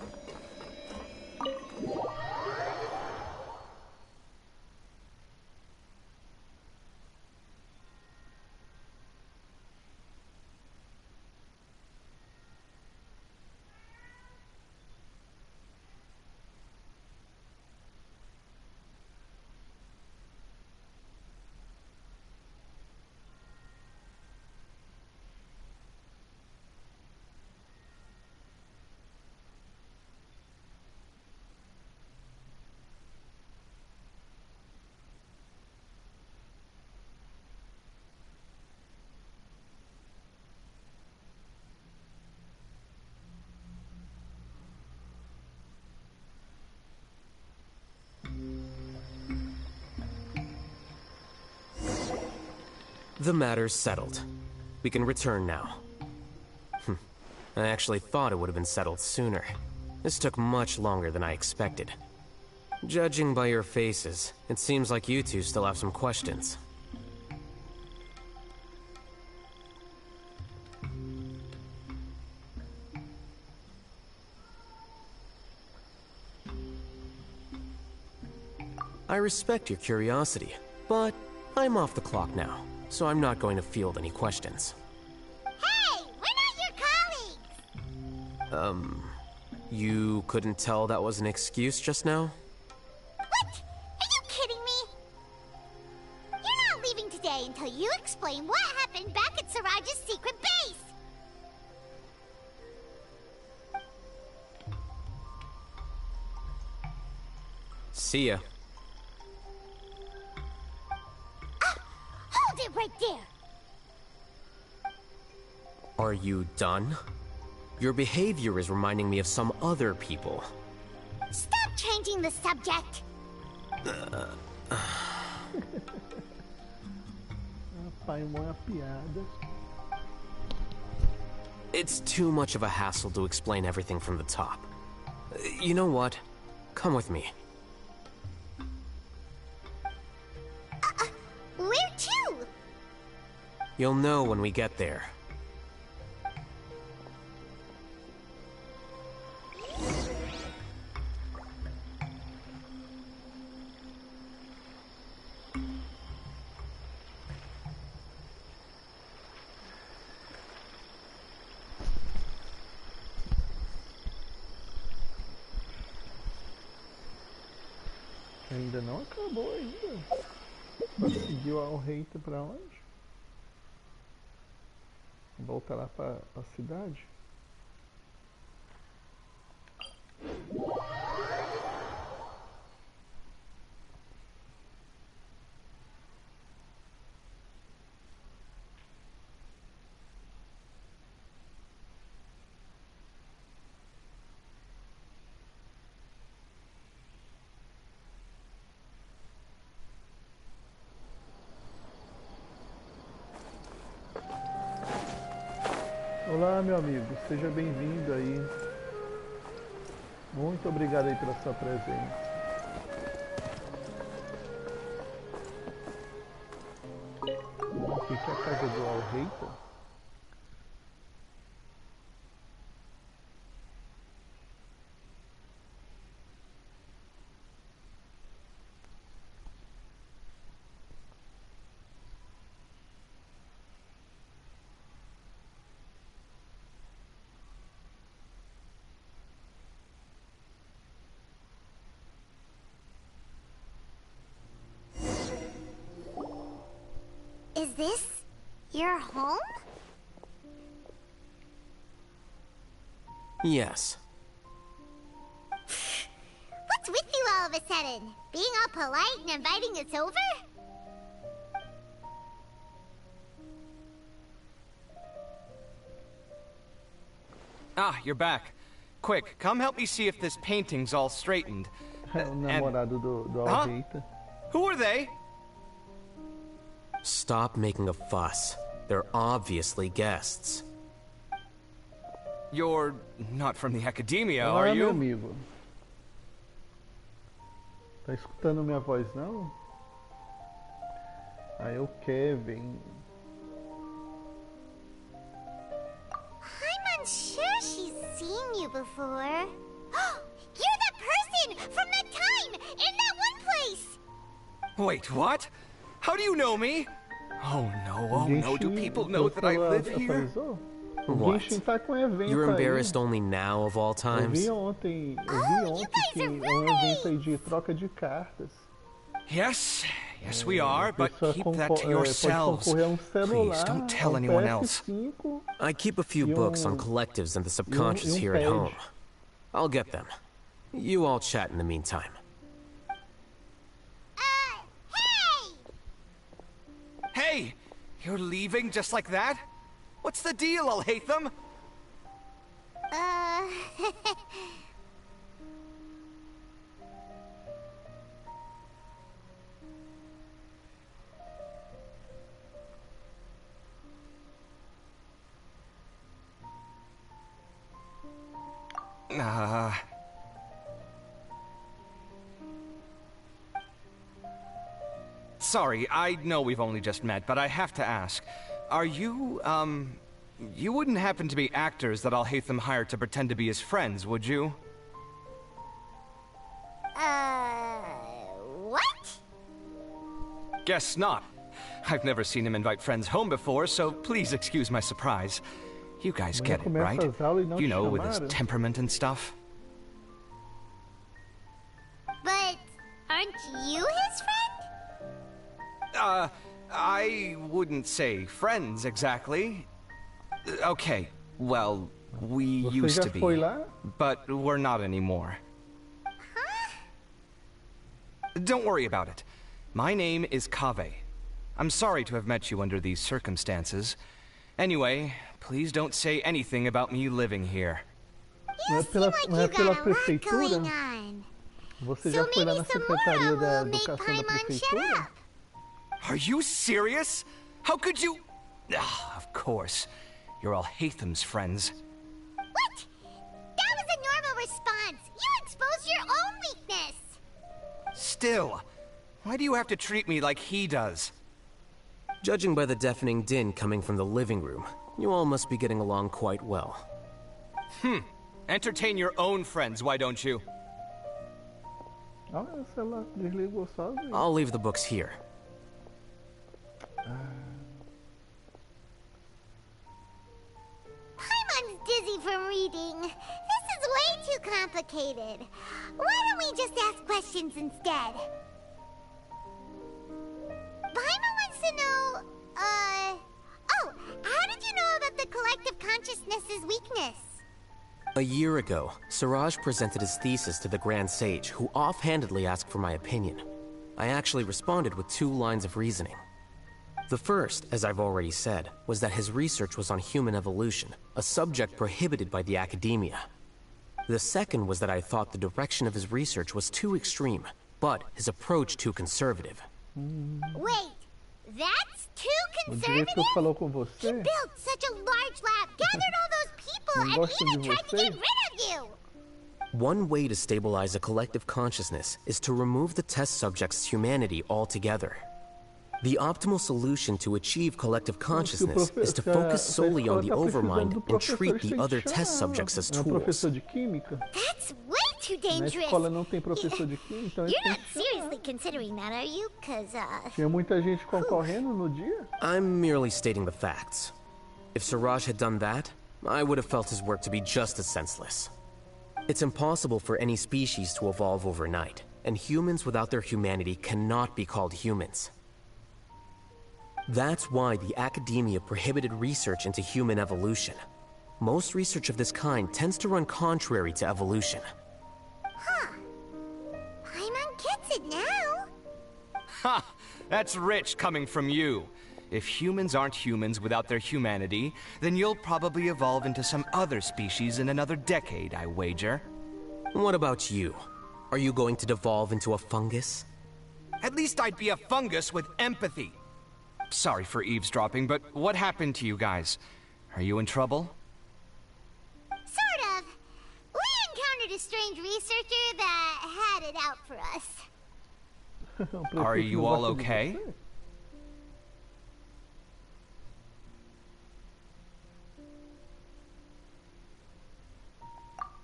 [SPEAKER 6] The matter's settled. We can return now. I actually thought it would have been settled sooner. This took much longer than I expected. Judging by your faces, it seems like you two still have some questions. I respect your curiosity, but I'm off the clock now, so I'm not going to field any questions.
[SPEAKER 3] Hey, we're not your colleagues!
[SPEAKER 6] You couldn't tell that was an excuse just now?
[SPEAKER 3] What? Are you kidding me? You're not leaving today until you explain what happened back at Siraj's secret base!
[SPEAKER 6] See ya.
[SPEAKER 3] Hold it right there!
[SPEAKER 6] Are you done? Your behavior is reminding me of some other people.
[SPEAKER 3] Stop changing the subject!
[SPEAKER 1] Paimon é uma piada.
[SPEAKER 6] It's too much of a hassle to explain everything from the top. You know what? Come with me.
[SPEAKER 3] Where to?
[SPEAKER 6] You'll know when we get there.
[SPEAKER 1] Ainda não acabou ainda. Conseguiu a Alhaitham pra onde? Volta lá pra cidade. Olá, meu amigo, seja bem-vindo aí. Muito obrigado aí pela sua presença. Aqui é a casa do Alhaitham.
[SPEAKER 3] Is this your home?
[SPEAKER 6] Yes.
[SPEAKER 3] What's with you all of a sudden? Being all polite and inviting us over?
[SPEAKER 10] Ah, you're back. Quick, come help me see if this painting's all straightened.
[SPEAKER 1] O namorado do Alhaitham.
[SPEAKER 10] Who are they?
[SPEAKER 6] Stop making a fuss. They're obviously guests.
[SPEAKER 10] You're not from the academia,
[SPEAKER 1] Olá,
[SPEAKER 10] are
[SPEAKER 1] meu
[SPEAKER 10] you?
[SPEAKER 1] amigo. Tá escutando minha voz, não? Aí o Kevin.
[SPEAKER 3] I'm unsure she's seen you before. You're that person from that time in that one place!
[SPEAKER 10] Wait, what? How do you know me? Oh no, do people know that I live here?
[SPEAKER 6] What?
[SPEAKER 1] Genshin tá com evento.
[SPEAKER 6] You're
[SPEAKER 1] aí.
[SPEAKER 6] embarrassed only now of all
[SPEAKER 1] Eu
[SPEAKER 6] times?
[SPEAKER 1] vi ontem que é evento aí de troca de cartas.
[SPEAKER 10] Yes, we are, but keep that to
[SPEAKER 1] Pode
[SPEAKER 10] yourselves.
[SPEAKER 1] concorrer celular,
[SPEAKER 10] Please don't tell anyone else.
[SPEAKER 1] PS5.
[SPEAKER 6] I keep a few books on collectives and the subconscious here at
[SPEAKER 1] pad.
[SPEAKER 6] home. I'll get them. You all chat in the meantime.
[SPEAKER 10] Hey! You're leaving just like that? What's the deal, Alhaitham? Sorry, I know we've only just met, but I have to ask. Are you, you wouldn't happen to be actors that Alhaitham hired to pretend to be his friends, would you?
[SPEAKER 3] What?
[SPEAKER 10] Guess not. I've never seen him invite friends home before, so please excuse my surprise. You guys get it, right? You know, with his temperament and stuff.
[SPEAKER 3] But aren't you his friend?
[SPEAKER 10] I wouldn't say friends exactly. Okay, well, we used to be, but we're not anymore. Don't worry about it. My name is Kaveh. I'm sorry to have met you under these circumstances. Anyway, please don't say anything about me living here.
[SPEAKER 1] Não é pela prefeitura? Você já foi lá na secretaria da educação da prefeitura?
[SPEAKER 10] Are you serious? How could you? Of course. You're Alhaitham's friends.
[SPEAKER 3] What? That was a normal response. You exposed your own weakness.
[SPEAKER 10] Still, why do you have to treat me like he does?
[SPEAKER 6] Judging by the deafening din coming from the living room, you all must be getting along quite well.
[SPEAKER 10] Entertain your own friends, why don't you?
[SPEAKER 6] I'll leave the books here.
[SPEAKER 3] Paimon's dizzy from reading. This is way too complicated. Why don't we just ask questions questions instead. Paimon wants to know, oh, how did you know about the collective consciousness's weakness?
[SPEAKER 6] A year ago, Siraj presented his thesis to the Grand Sage, who offhandedly asked for my opinion. I actually responded with 2 lines of reasoning. The first, as I've already said, was that his research was on human evolution, a subject prohibited by the academia. The second was that I thought the direction of his research was too extreme, but his approach too conservative.
[SPEAKER 3] Wait, that's too conservative? He built such a large lab, gathered all those people, and even tried to get rid of you!
[SPEAKER 6] One way to stabilize a collective consciousness is to remove the test subject's humanity altogether. The optimal solution to achieve collective consciousness is to focus solely on the overmind and treat the other test subjects as tools.
[SPEAKER 3] That's way too dangerous! You're not seriously considering that, are you?
[SPEAKER 1] Tinha muita gente concorrendo no dia?
[SPEAKER 6] I'm merely stating the facts. If Siraj had done that, I would have felt his work to be just as senseless. It's impossible for any species to evolve overnight, and humans without their humanity cannot be called humans. That's why the academia prohibited research into human evolution. Most research of this kind tends to run contrary to evolution.
[SPEAKER 3] Huh. Paimon gets it now.
[SPEAKER 10] Ha! That's rich coming from you. If humans aren't humans without their humanity, then you'll probably evolve into some other species in another decade, I wager.
[SPEAKER 6] What about you? Are you going to devolve into a fungus?
[SPEAKER 10] At least I'd be a fungus with empathy. Sorry for eavesdropping, but what happened to you guys? Are you in trouble?
[SPEAKER 3] Sort of. We encountered a strange researcher that had it out for us.
[SPEAKER 10] Are you all okay?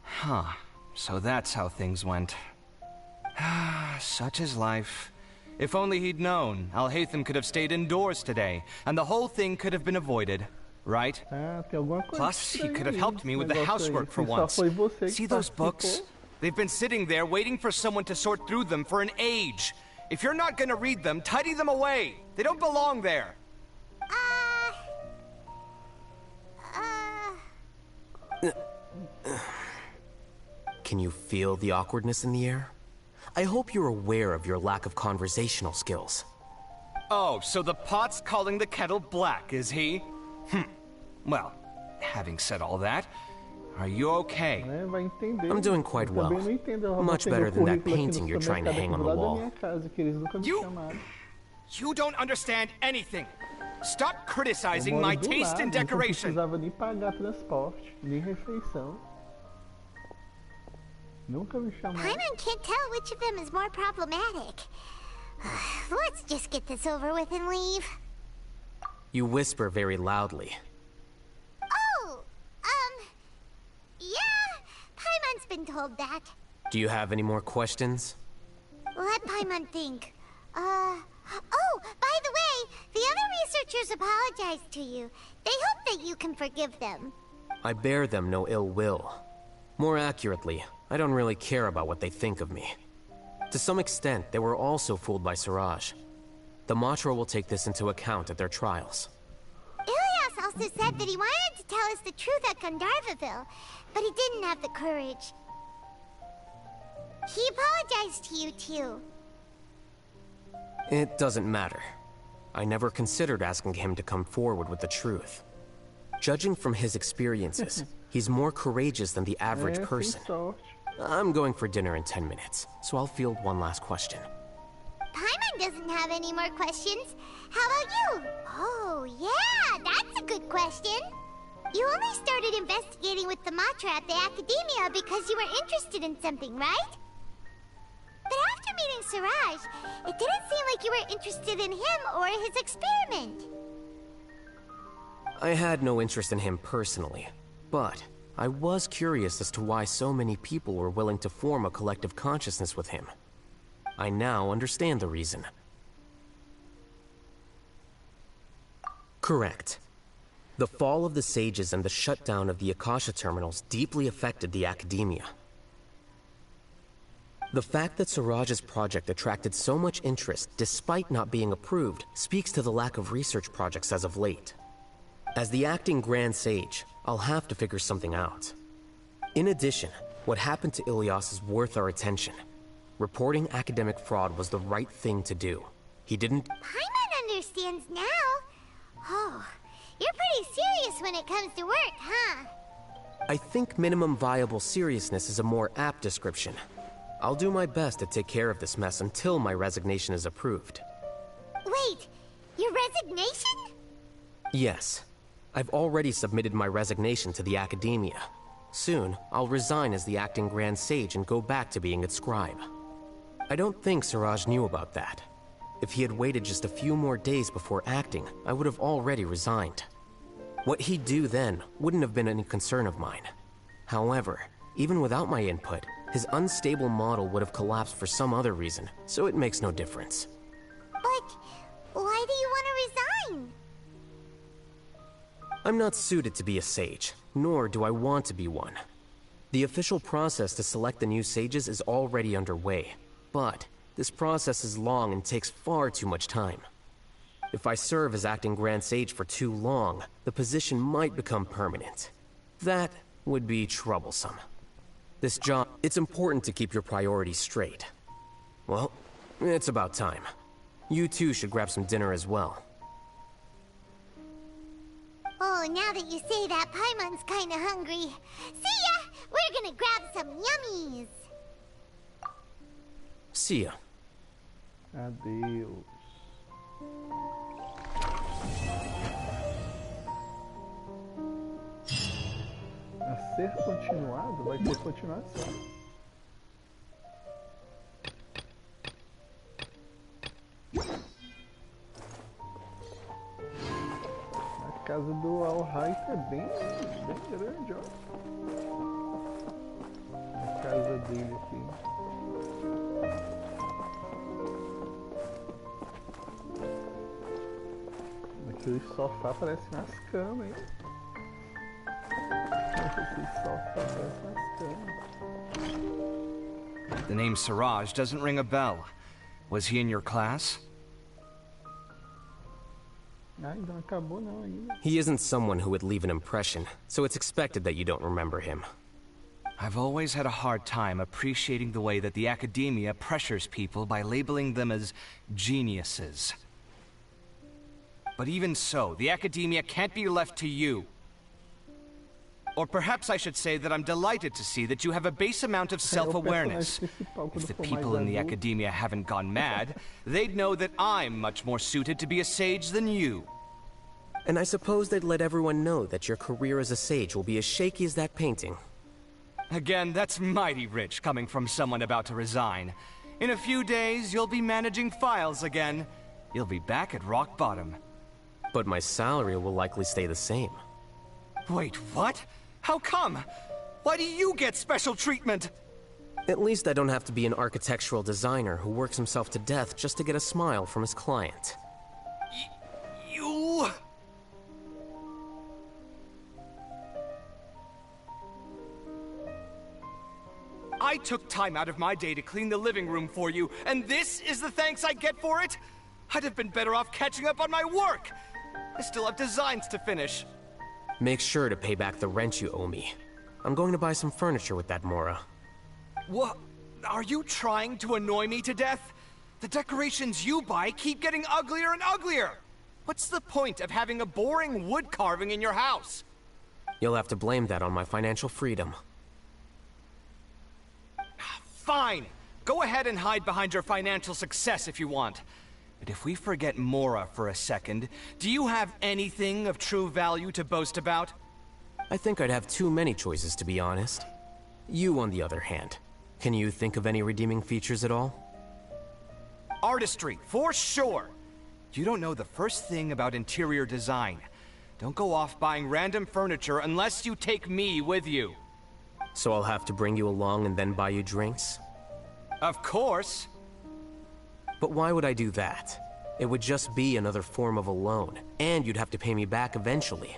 [SPEAKER 10] Huh. So that's how things went. Such is life. If only he'd known, Alhaitham could have stayed indoors today, and the whole thing could have been avoided, right? Plus, he could have helped me with the housework for once. See those books? They've been sitting there waiting for someone to sort through them for an age. If you're not gonna read them, tidy them away. They don't belong there.
[SPEAKER 6] Can you feel the awkwardness in the air? I hope you're aware of your lack of conversational skills.
[SPEAKER 10] Oh, so the pot's calling the kettle black, is he? Well, having said all that, are you okay?
[SPEAKER 6] I'm doing quite well. Much better than that painting you're trying to hang on the wall.
[SPEAKER 10] You don't understand anything. Stop criticizing my taste in decoration.
[SPEAKER 3] Paimon can't tell which of them is more problematic. Let's just get this over with and leave.
[SPEAKER 6] You whisper very loudly.
[SPEAKER 3] Oh, yeah, Paimon's been told that.
[SPEAKER 6] Do you have any more questions?
[SPEAKER 3] Let Paimon think. Oh, by the way, the other researchers apologized to you. They hope that you can forgive them.
[SPEAKER 6] I bear them no ill will. More accurately, I don't really care about what they think of me. To some extent, they were also fooled by Siraj. The Matra will take this into account at their trials.
[SPEAKER 3] Ilias also said that he wanted to tell us the truth at Gandharvaville, but he didn't have the courage. He apologized to you, too.
[SPEAKER 6] It doesn't matter. I never considered asking him to come forward with the truth. Judging from his experiences, he's more courageous than the average person. I'm going for dinner in 10 minutes, so I'll field one last question.
[SPEAKER 3] Paimon doesn't have any more questions. How about you? Oh, yeah, that's a good question. You only started investigating with the Matra at the Academia because you were interested in something, right? But after meeting Siraj, it didn't seem like you were interested in him or his experiment.
[SPEAKER 6] I had no interest in him personally, but I was curious as to why so many people were willing to form a collective consciousness with him. I now understand the reason. Correct. The fall of the sages and the shutdown of the Akasha terminals deeply affected the Academia. The fact that Suraj's project attracted so much interest despite not being approved speaks to the lack of research projects as of late. As the acting Grand Sage, I'll have to figure something out. In addition, what happened to Ilias is worth our attention. Reporting academic fraud was the right thing to do. He didn't...
[SPEAKER 3] Paimon understands now. Oh, you're pretty serious when it comes to work, huh?
[SPEAKER 6] I think minimum viable seriousness is a more apt description. I'll do my best to take care of this mess until my resignation is approved.
[SPEAKER 3] Wait, your resignation?
[SPEAKER 6] Yes. I've already submitted my resignation to the Academia. Soon, I'll resign as the acting Grand Sage and go back to being its scribe. I don't think Suraj knew about that. If he had waited just a few more days before acting, I would have already resigned. What he'd do then wouldn't have been any concern of mine. However, even without my input, his unstable model would have collapsed for some other reason, so it makes no difference.
[SPEAKER 3] But why do you want to resign?
[SPEAKER 6] I'm not suited to be a sage, nor do I want to be one. The official process to select the new sages is already underway, but this process is long and takes far too much time. If I serve as acting Grand Sage for too long, the position might become permanent. That would be troublesome. This job, it's important to keep your priorities straight. Well, it's about time. You two should grab some dinner as well.
[SPEAKER 3] Oh, now that you say that, Paimon's kinda hungry. See ya! We're gonna grab some yummies!
[SPEAKER 6] See ya.
[SPEAKER 1] Adeus. A ser continuado? Vai ter continuação. A casa do Alhaitham é bem grande, ó. A casa dele aqui. Aquele sofá parece umas camas, hein?
[SPEAKER 10] The name Suraj doesn't ring a bell. Was he in your class?
[SPEAKER 1] Ainda não acabou não ainda.
[SPEAKER 6] He isn't someone who would leave an impression, so it's expected that you don't remember him.
[SPEAKER 10] I've always had a hard time appreciating the way that the Academia pressures people by labeling them as geniuses. But even so, the Academia can't be left to you. Or perhaps I should say that I'm delighted to see that you have a base amount of self-awareness. If the people in the Academia haven't gone mad, they'd know that I'm much more suited to be a sage than you.
[SPEAKER 6] And I suppose they'd let everyone know that your career as a sage will be as shaky as that painting.
[SPEAKER 10] Again, that's mighty rich coming from someone about to resign. In a few days, you'll be managing files again. You'll be back at rock bottom.
[SPEAKER 6] But my salary will likely stay the same.
[SPEAKER 10] Wait, what? How come? Why do you get special treatment?
[SPEAKER 6] At least I don't have to be an architectural designer who works himself to death just to get a smile from his client.
[SPEAKER 10] You... I took time out of my day to clean the living room for you, and this is the thanks I get for it? I'd have been better off catching up on my work. I still have designs to finish.
[SPEAKER 6] Make sure to pay back the rent you owe me. I'm going to buy some furniture with that Mora.
[SPEAKER 10] What? Are you trying to annoy me to death? The decorations you buy keep getting uglier and uglier. What's the point of having a boring wood carving in your house?
[SPEAKER 6] You'll have to blame that on my financial freedom.
[SPEAKER 10] Fine. Go ahead and hide behind your financial success if you want. But if we forget Mora for a second, do you have anything of true value to boast about?
[SPEAKER 6] I think I'd have too many choices, to be honest. You, on the other hand, can you think of any redeeming features at all?
[SPEAKER 10] Artistry, for sure. You don't know the first thing about interior design. Don't go off buying random furniture unless you take me with you.
[SPEAKER 6] So I'll have to bring you along and then buy you drinks?
[SPEAKER 10] Of course.
[SPEAKER 6] But why would I do that? It would just be another form of a loan, and you'd have to pay me back eventually.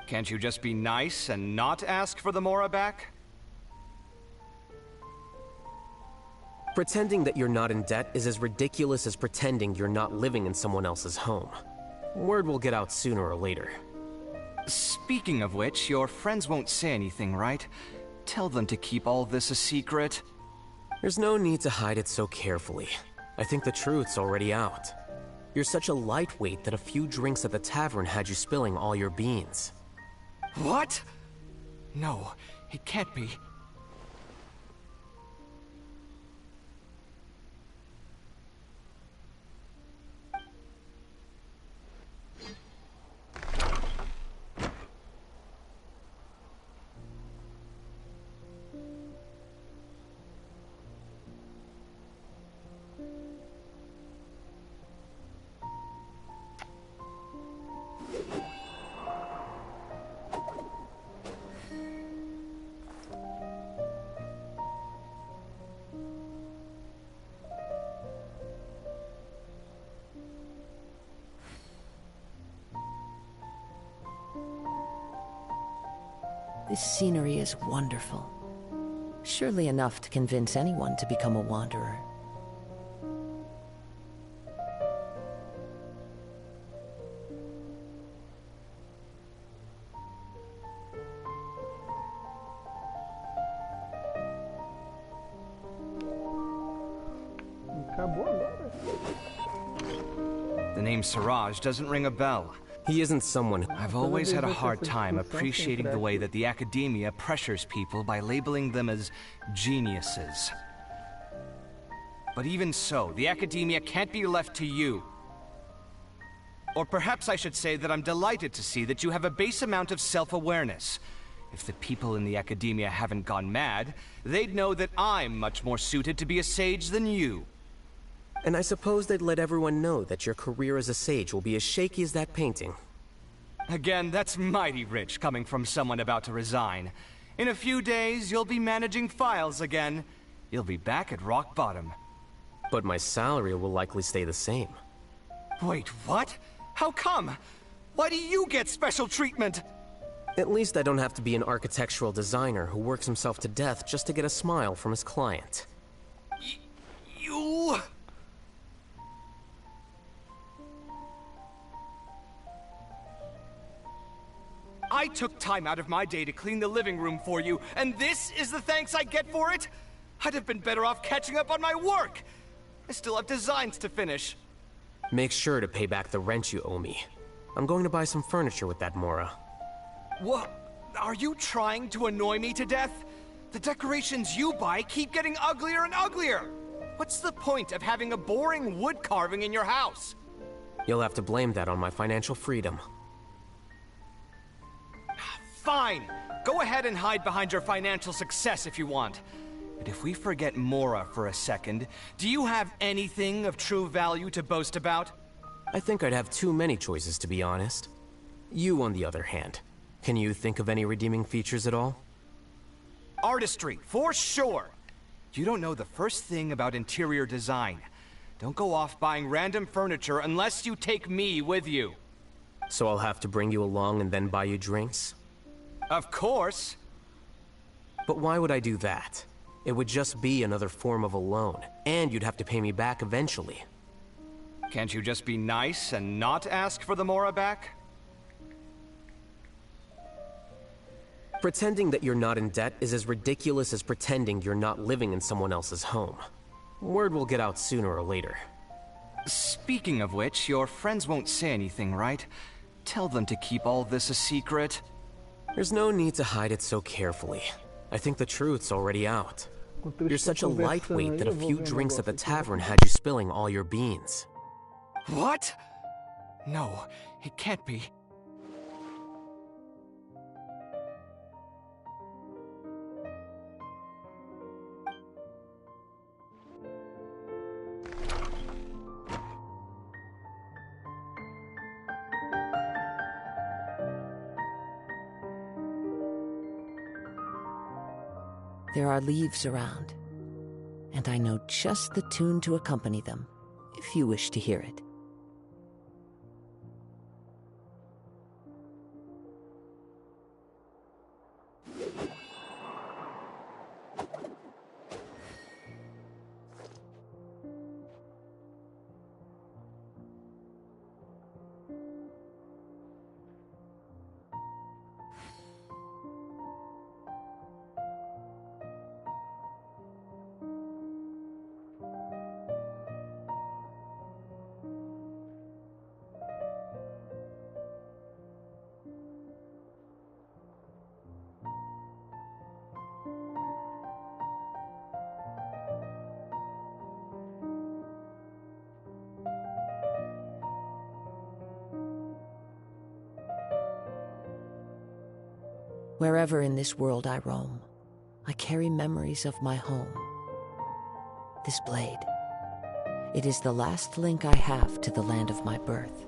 [SPEAKER 10] Can't you just be nice and not ask for the Mora back?
[SPEAKER 6] Pretending that you're not in debt is as ridiculous as pretending you're not living in someone else's home. Word will get out sooner or later.
[SPEAKER 10] Speaking of which, your friends won't say anything, right? Tell them to keep all this a secret.
[SPEAKER 6] There's no need to hide it so carefully. I think the truth's already out. You're such a lightweight that a few drinks at the tavern had you spilling all your beans.
[SPEAKER 10] What? No, it can't be.
[SPEAKER 2] This scenery is wonderful. Surely enough to convince anyone to become a wanderer.
[SPEAKER 1] Acabou agora.
[SPEAKER 10] The name Siraj doesn't ring a bell.
[SPEAKER 6] He isn't someone...
[SPEAKER 10] I've always had a hard time appreciating the way that the academia pressures people by labeling them as geniuses. But even so, the academia can't be left to you. Or perhaps I should say that I'm delighted to see that you have a base amount of self-awareness. If the people in the academia haven't gone mad, they'd know that I'm much more suited to be a sage than you.
[SPEAKER 6] And I suppose they'd let everyone know that your career as a sage will be as shaky as that painting.
[SPEAKER 10] Again, that's mighty rich coming from someone about to resign. In a few days, you'll be managing files again. You'll be back at rock bottom.
[SPEAKER 6] But my salary will likely stay the same.
[SPEAKER 10] Wait, what? How come? Why do you get special treatment?
[SPEAKER 6] At least I don't have to be an architectural designer who works himself to death just to get a smile from his client.
[SPEAKER 10] You... I took time out of my day to clean the living room for you, and this is the thanks I get for it? I'd have been better off catching up on my work. I still have designs to finish.
[SPEAKER 6] Make sure to pay back the rent you owe me. I'm going to buy some furniture with that Mora.
[SPEAKER 10] What? Are you trying to annoy me to death? The decorations you buy keep getting uglier and uglier. What's the point of having a boring wood carving in your house?
[SPEAKER 6] You'll have to blame that on my financial freedom.
[SPEAKER 10] Fine! Go ahead and hide behind your financial success if you want. But if we forget Mora for a second, do you have anything of true value to boast about?
[SPEAKER 6] I think I'd have too many choices, to be honest. You, on the other hand, can you think of any redeeming features at all?
[SPEAKER 10] Artistry, for sure! You don't know the first thing about interior design. Don't go off buying random furniture unless you take me with you.
[SPEAKER 6] So I'll have to bring you along and then buy you drinks?
[SPEAKER 10] Of course!
[SPEAKER 6] But why would I do that? It would just be another form of a loan, and you'd have to pay me back eventually.
[SPEAKER 10] Can't you just be nice and not ask for the Mora back?
[SPEAKER 6] Pretending that you're not in debt is as ridiculous as pretending you're not living in someone else's home. Word will get out sooner or later.
[SPEAKER 10] Speaking of which, your friends won't say anything, right? Tell them to keep all this a secret.
[SPEAKER 6] There's no need to hide it so carefully. I think the truth's already out. You're such a lightweight that a few drinks at the tavern had you spilling all your beans.
[SPEAKER 10] What? No, it can't be.
[SPEAKER 2] There are leaves around, and I know just the tune to accompany them, if you wish to hear it. Wherever in this world I roam, I carry memories of my home. This blade, it is the last link I have to the land of my birth.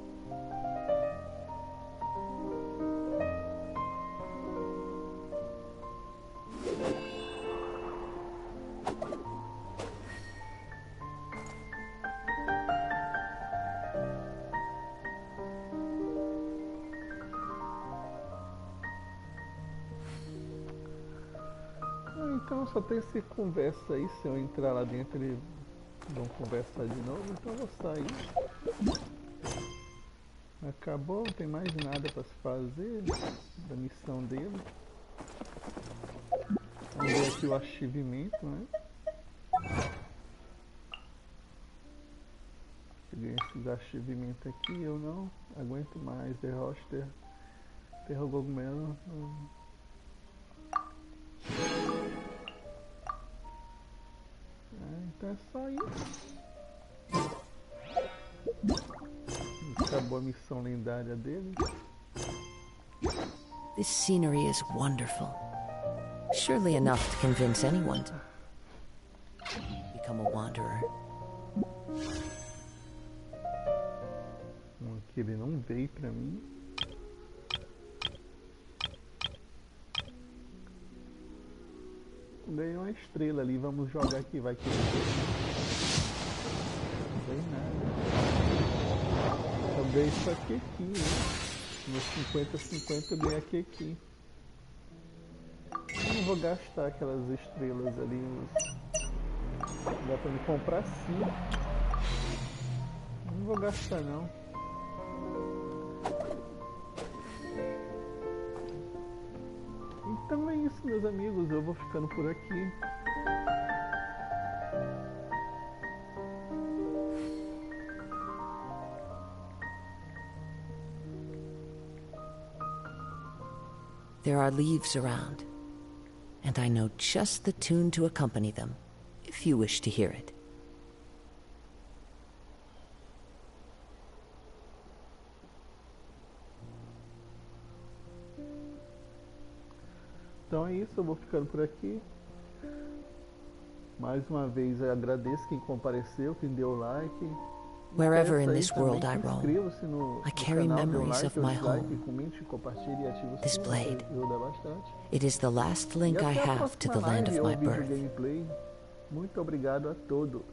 [SPEAKER 1] Então só tem esse conversa aí, se eu entrar lá dentro eles vão conversar de novo, então eu vou sair. Acabou, não tem mais nada para se fazer da missão dele. Vamos ver aqui o achievemento, né? Peguei esses achievementos aqui, eu não aguento mais, derrote terrogogumelo. Então é só isso. Acabou a missão lendária dele.
[SPEAKER 2] This scenery is wonderful. Surely enough to convince anyone to become a wanderer.
[SPEAKER 1] Aqui ele não veio pra mim. Ganhei uma estrela ali, vamos jogar aqui, vai que não tem nada. Eu ganhei isso aqui, né? No 50-50 eu ganhei aqui. Eu não vou gastar aquelas estrelas ali. Dá pra me comprar sim. Não vou gastar não. Então é isso, meus amigos, eu vou ficando por aqui.
[SPEAKER 2] There are leaves around, and I know just the tune to accompany them, if you wish to hear it.
[SPEAKER 1] Então é isso, eu vou ficando por aqui. Mais uma vez eu agradeço quem compareceu, quem deu like.
[SPEAKER 2] Wherever in this world I roam, I carry memories of my home. This blade, it is the last link I have to the land of my birth.
[SPEAKER 1] Muito obrigado a todos.